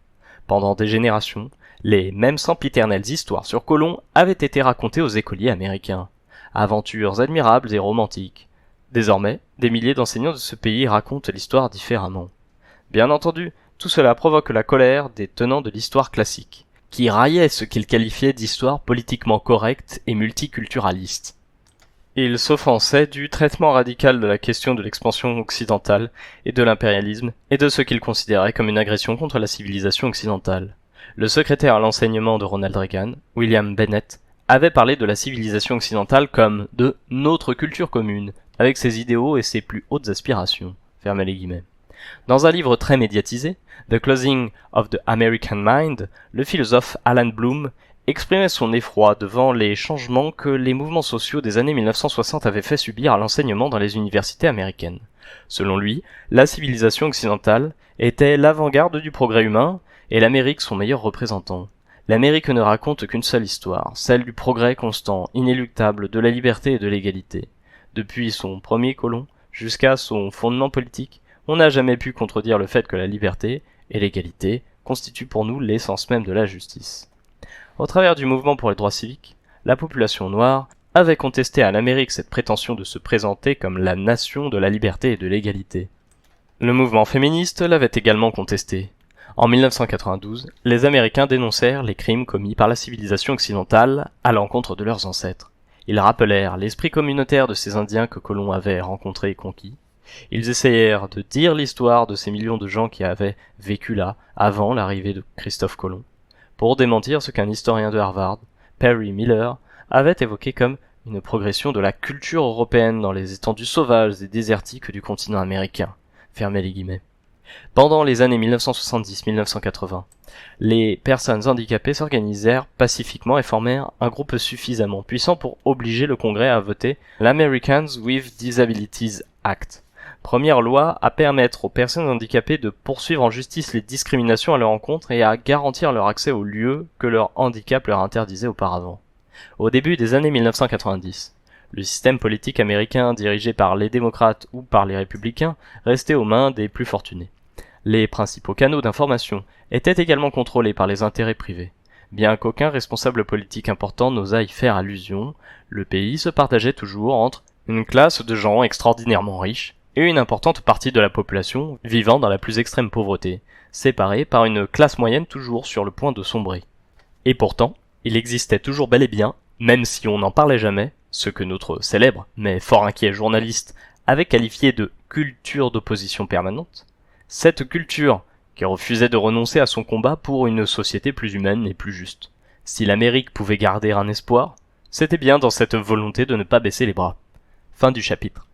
Pendant des générations, les mêmes sempiternelles histoires sur Colomb avaient été racontées aux écoliers américains. Aventures admirables et romantiques. Désormais, des milliers d'enseignants de ce pays racontent l'histoire différemment. Bien entendu, tout cela provoque la colère des tenants de l'histoire classique, qui raillaient ce qu'ils qualifiaient d'histoire politiquement correcte et multiculturaliste. Ils s'offensaient du traitement radical de la question de l'expansion occidentale et de l'impérialisme et de ce qu'ils considéraient comme une agression contre la civilisation occidentale. Le secrétaire à l'enseignement de Ronald Reagan, William Bennett, avait parlé de la civilisation occidentale comme de « notre culture commune », avec ses idéaux et ses plus hautes aspirations. Fermez les guillemets. Dans un livre très médiatisé, The Closing of the American Mind, le philosophe Alan Bloom exprimait son effroi devant les changements que les mouvements sociaux des années 1960 avaient fait subir à l'enseignement dans les universités américaines. Selon lui, la civilisation occidentale était l'avant-garde du progrès humain et l'Amérique son meilleur représentant. L'Amérique ne raconte qu'une seule histoire, celle du progrès constant, inéluctable, de la liberté et de l'égalité. Depuis son premier colon jusqu'à son fondement politique, on n'a jamais pu contredire le fait que la liberté et l'égalité constituent pour nous l'essence même de la justice. Au travers du mouvement pour les droits civiques, la population noire avait contesté à l'Amérique cette prétention de se présenter comme la nation de la liberté et de l'égalité. Le mouvement féministe l'avait également contesté. En 1992, les Américains dénoncèrent les crimes commis par la civilisation occidentale à l'encontre de leurs ancêtres. Ils rappelèrent l'esprit communautaire de ces Indiens que Colomb avait rencontrés et conquis. Ils essayèrent de dire l'histoire de ces millions de gens qui avaient vécu là avant l'arrivée de Christophe Colomb, pour démentir ce qu'un historien de Harvard, Perry Miller, avait évoqué comme une progression de la culture européenne dans les étendues sauvages et désertiques du continent américain. Fermez les guillemets. Pendant les années 1970-1980, les personnes handicapées s'organisèrent pacifiquement et formèrent un groupe suffisamment puissant pour obliger le Congrès à voter l'Americans with Disabilities Act, première loi à permettre aux personnes handicapées de poursuivre en justice les discriminations à leur encontre et à garantir leur accès aux lieux que leur handicap leur interdisait auparavant. Au début des années 1990, le système politique américain dirigé par les démocrates ou par les républicains restait aux mains des plus fortunés. Les principaux canaux d'information étaient également contrôlés par les intérêts privés. Bien qu'aucun responsable politique important n'osât y faire allusion, le pays se partageait toujours entre une classe de gens extraordinairement riches et une importante partie de la population vivant dans la plus extrême pauvreté, séparée par une classe moyenne toujours sur le point de sombrer. Et pourtant, il existait toujours bel et bien, même si on n'en parlait jamais, ce que notre célèbre, mais fort inquiet journaliste avait qualifié de « culture d'opposition permanente », cette culture qui refusait de renoncer à son combat pour une société plus humaine et plus juste. Si l'Amérique pouvait garder un espoir, c'était bien dans cette volonté de ne pas baisser les bras. Fin du chapitre.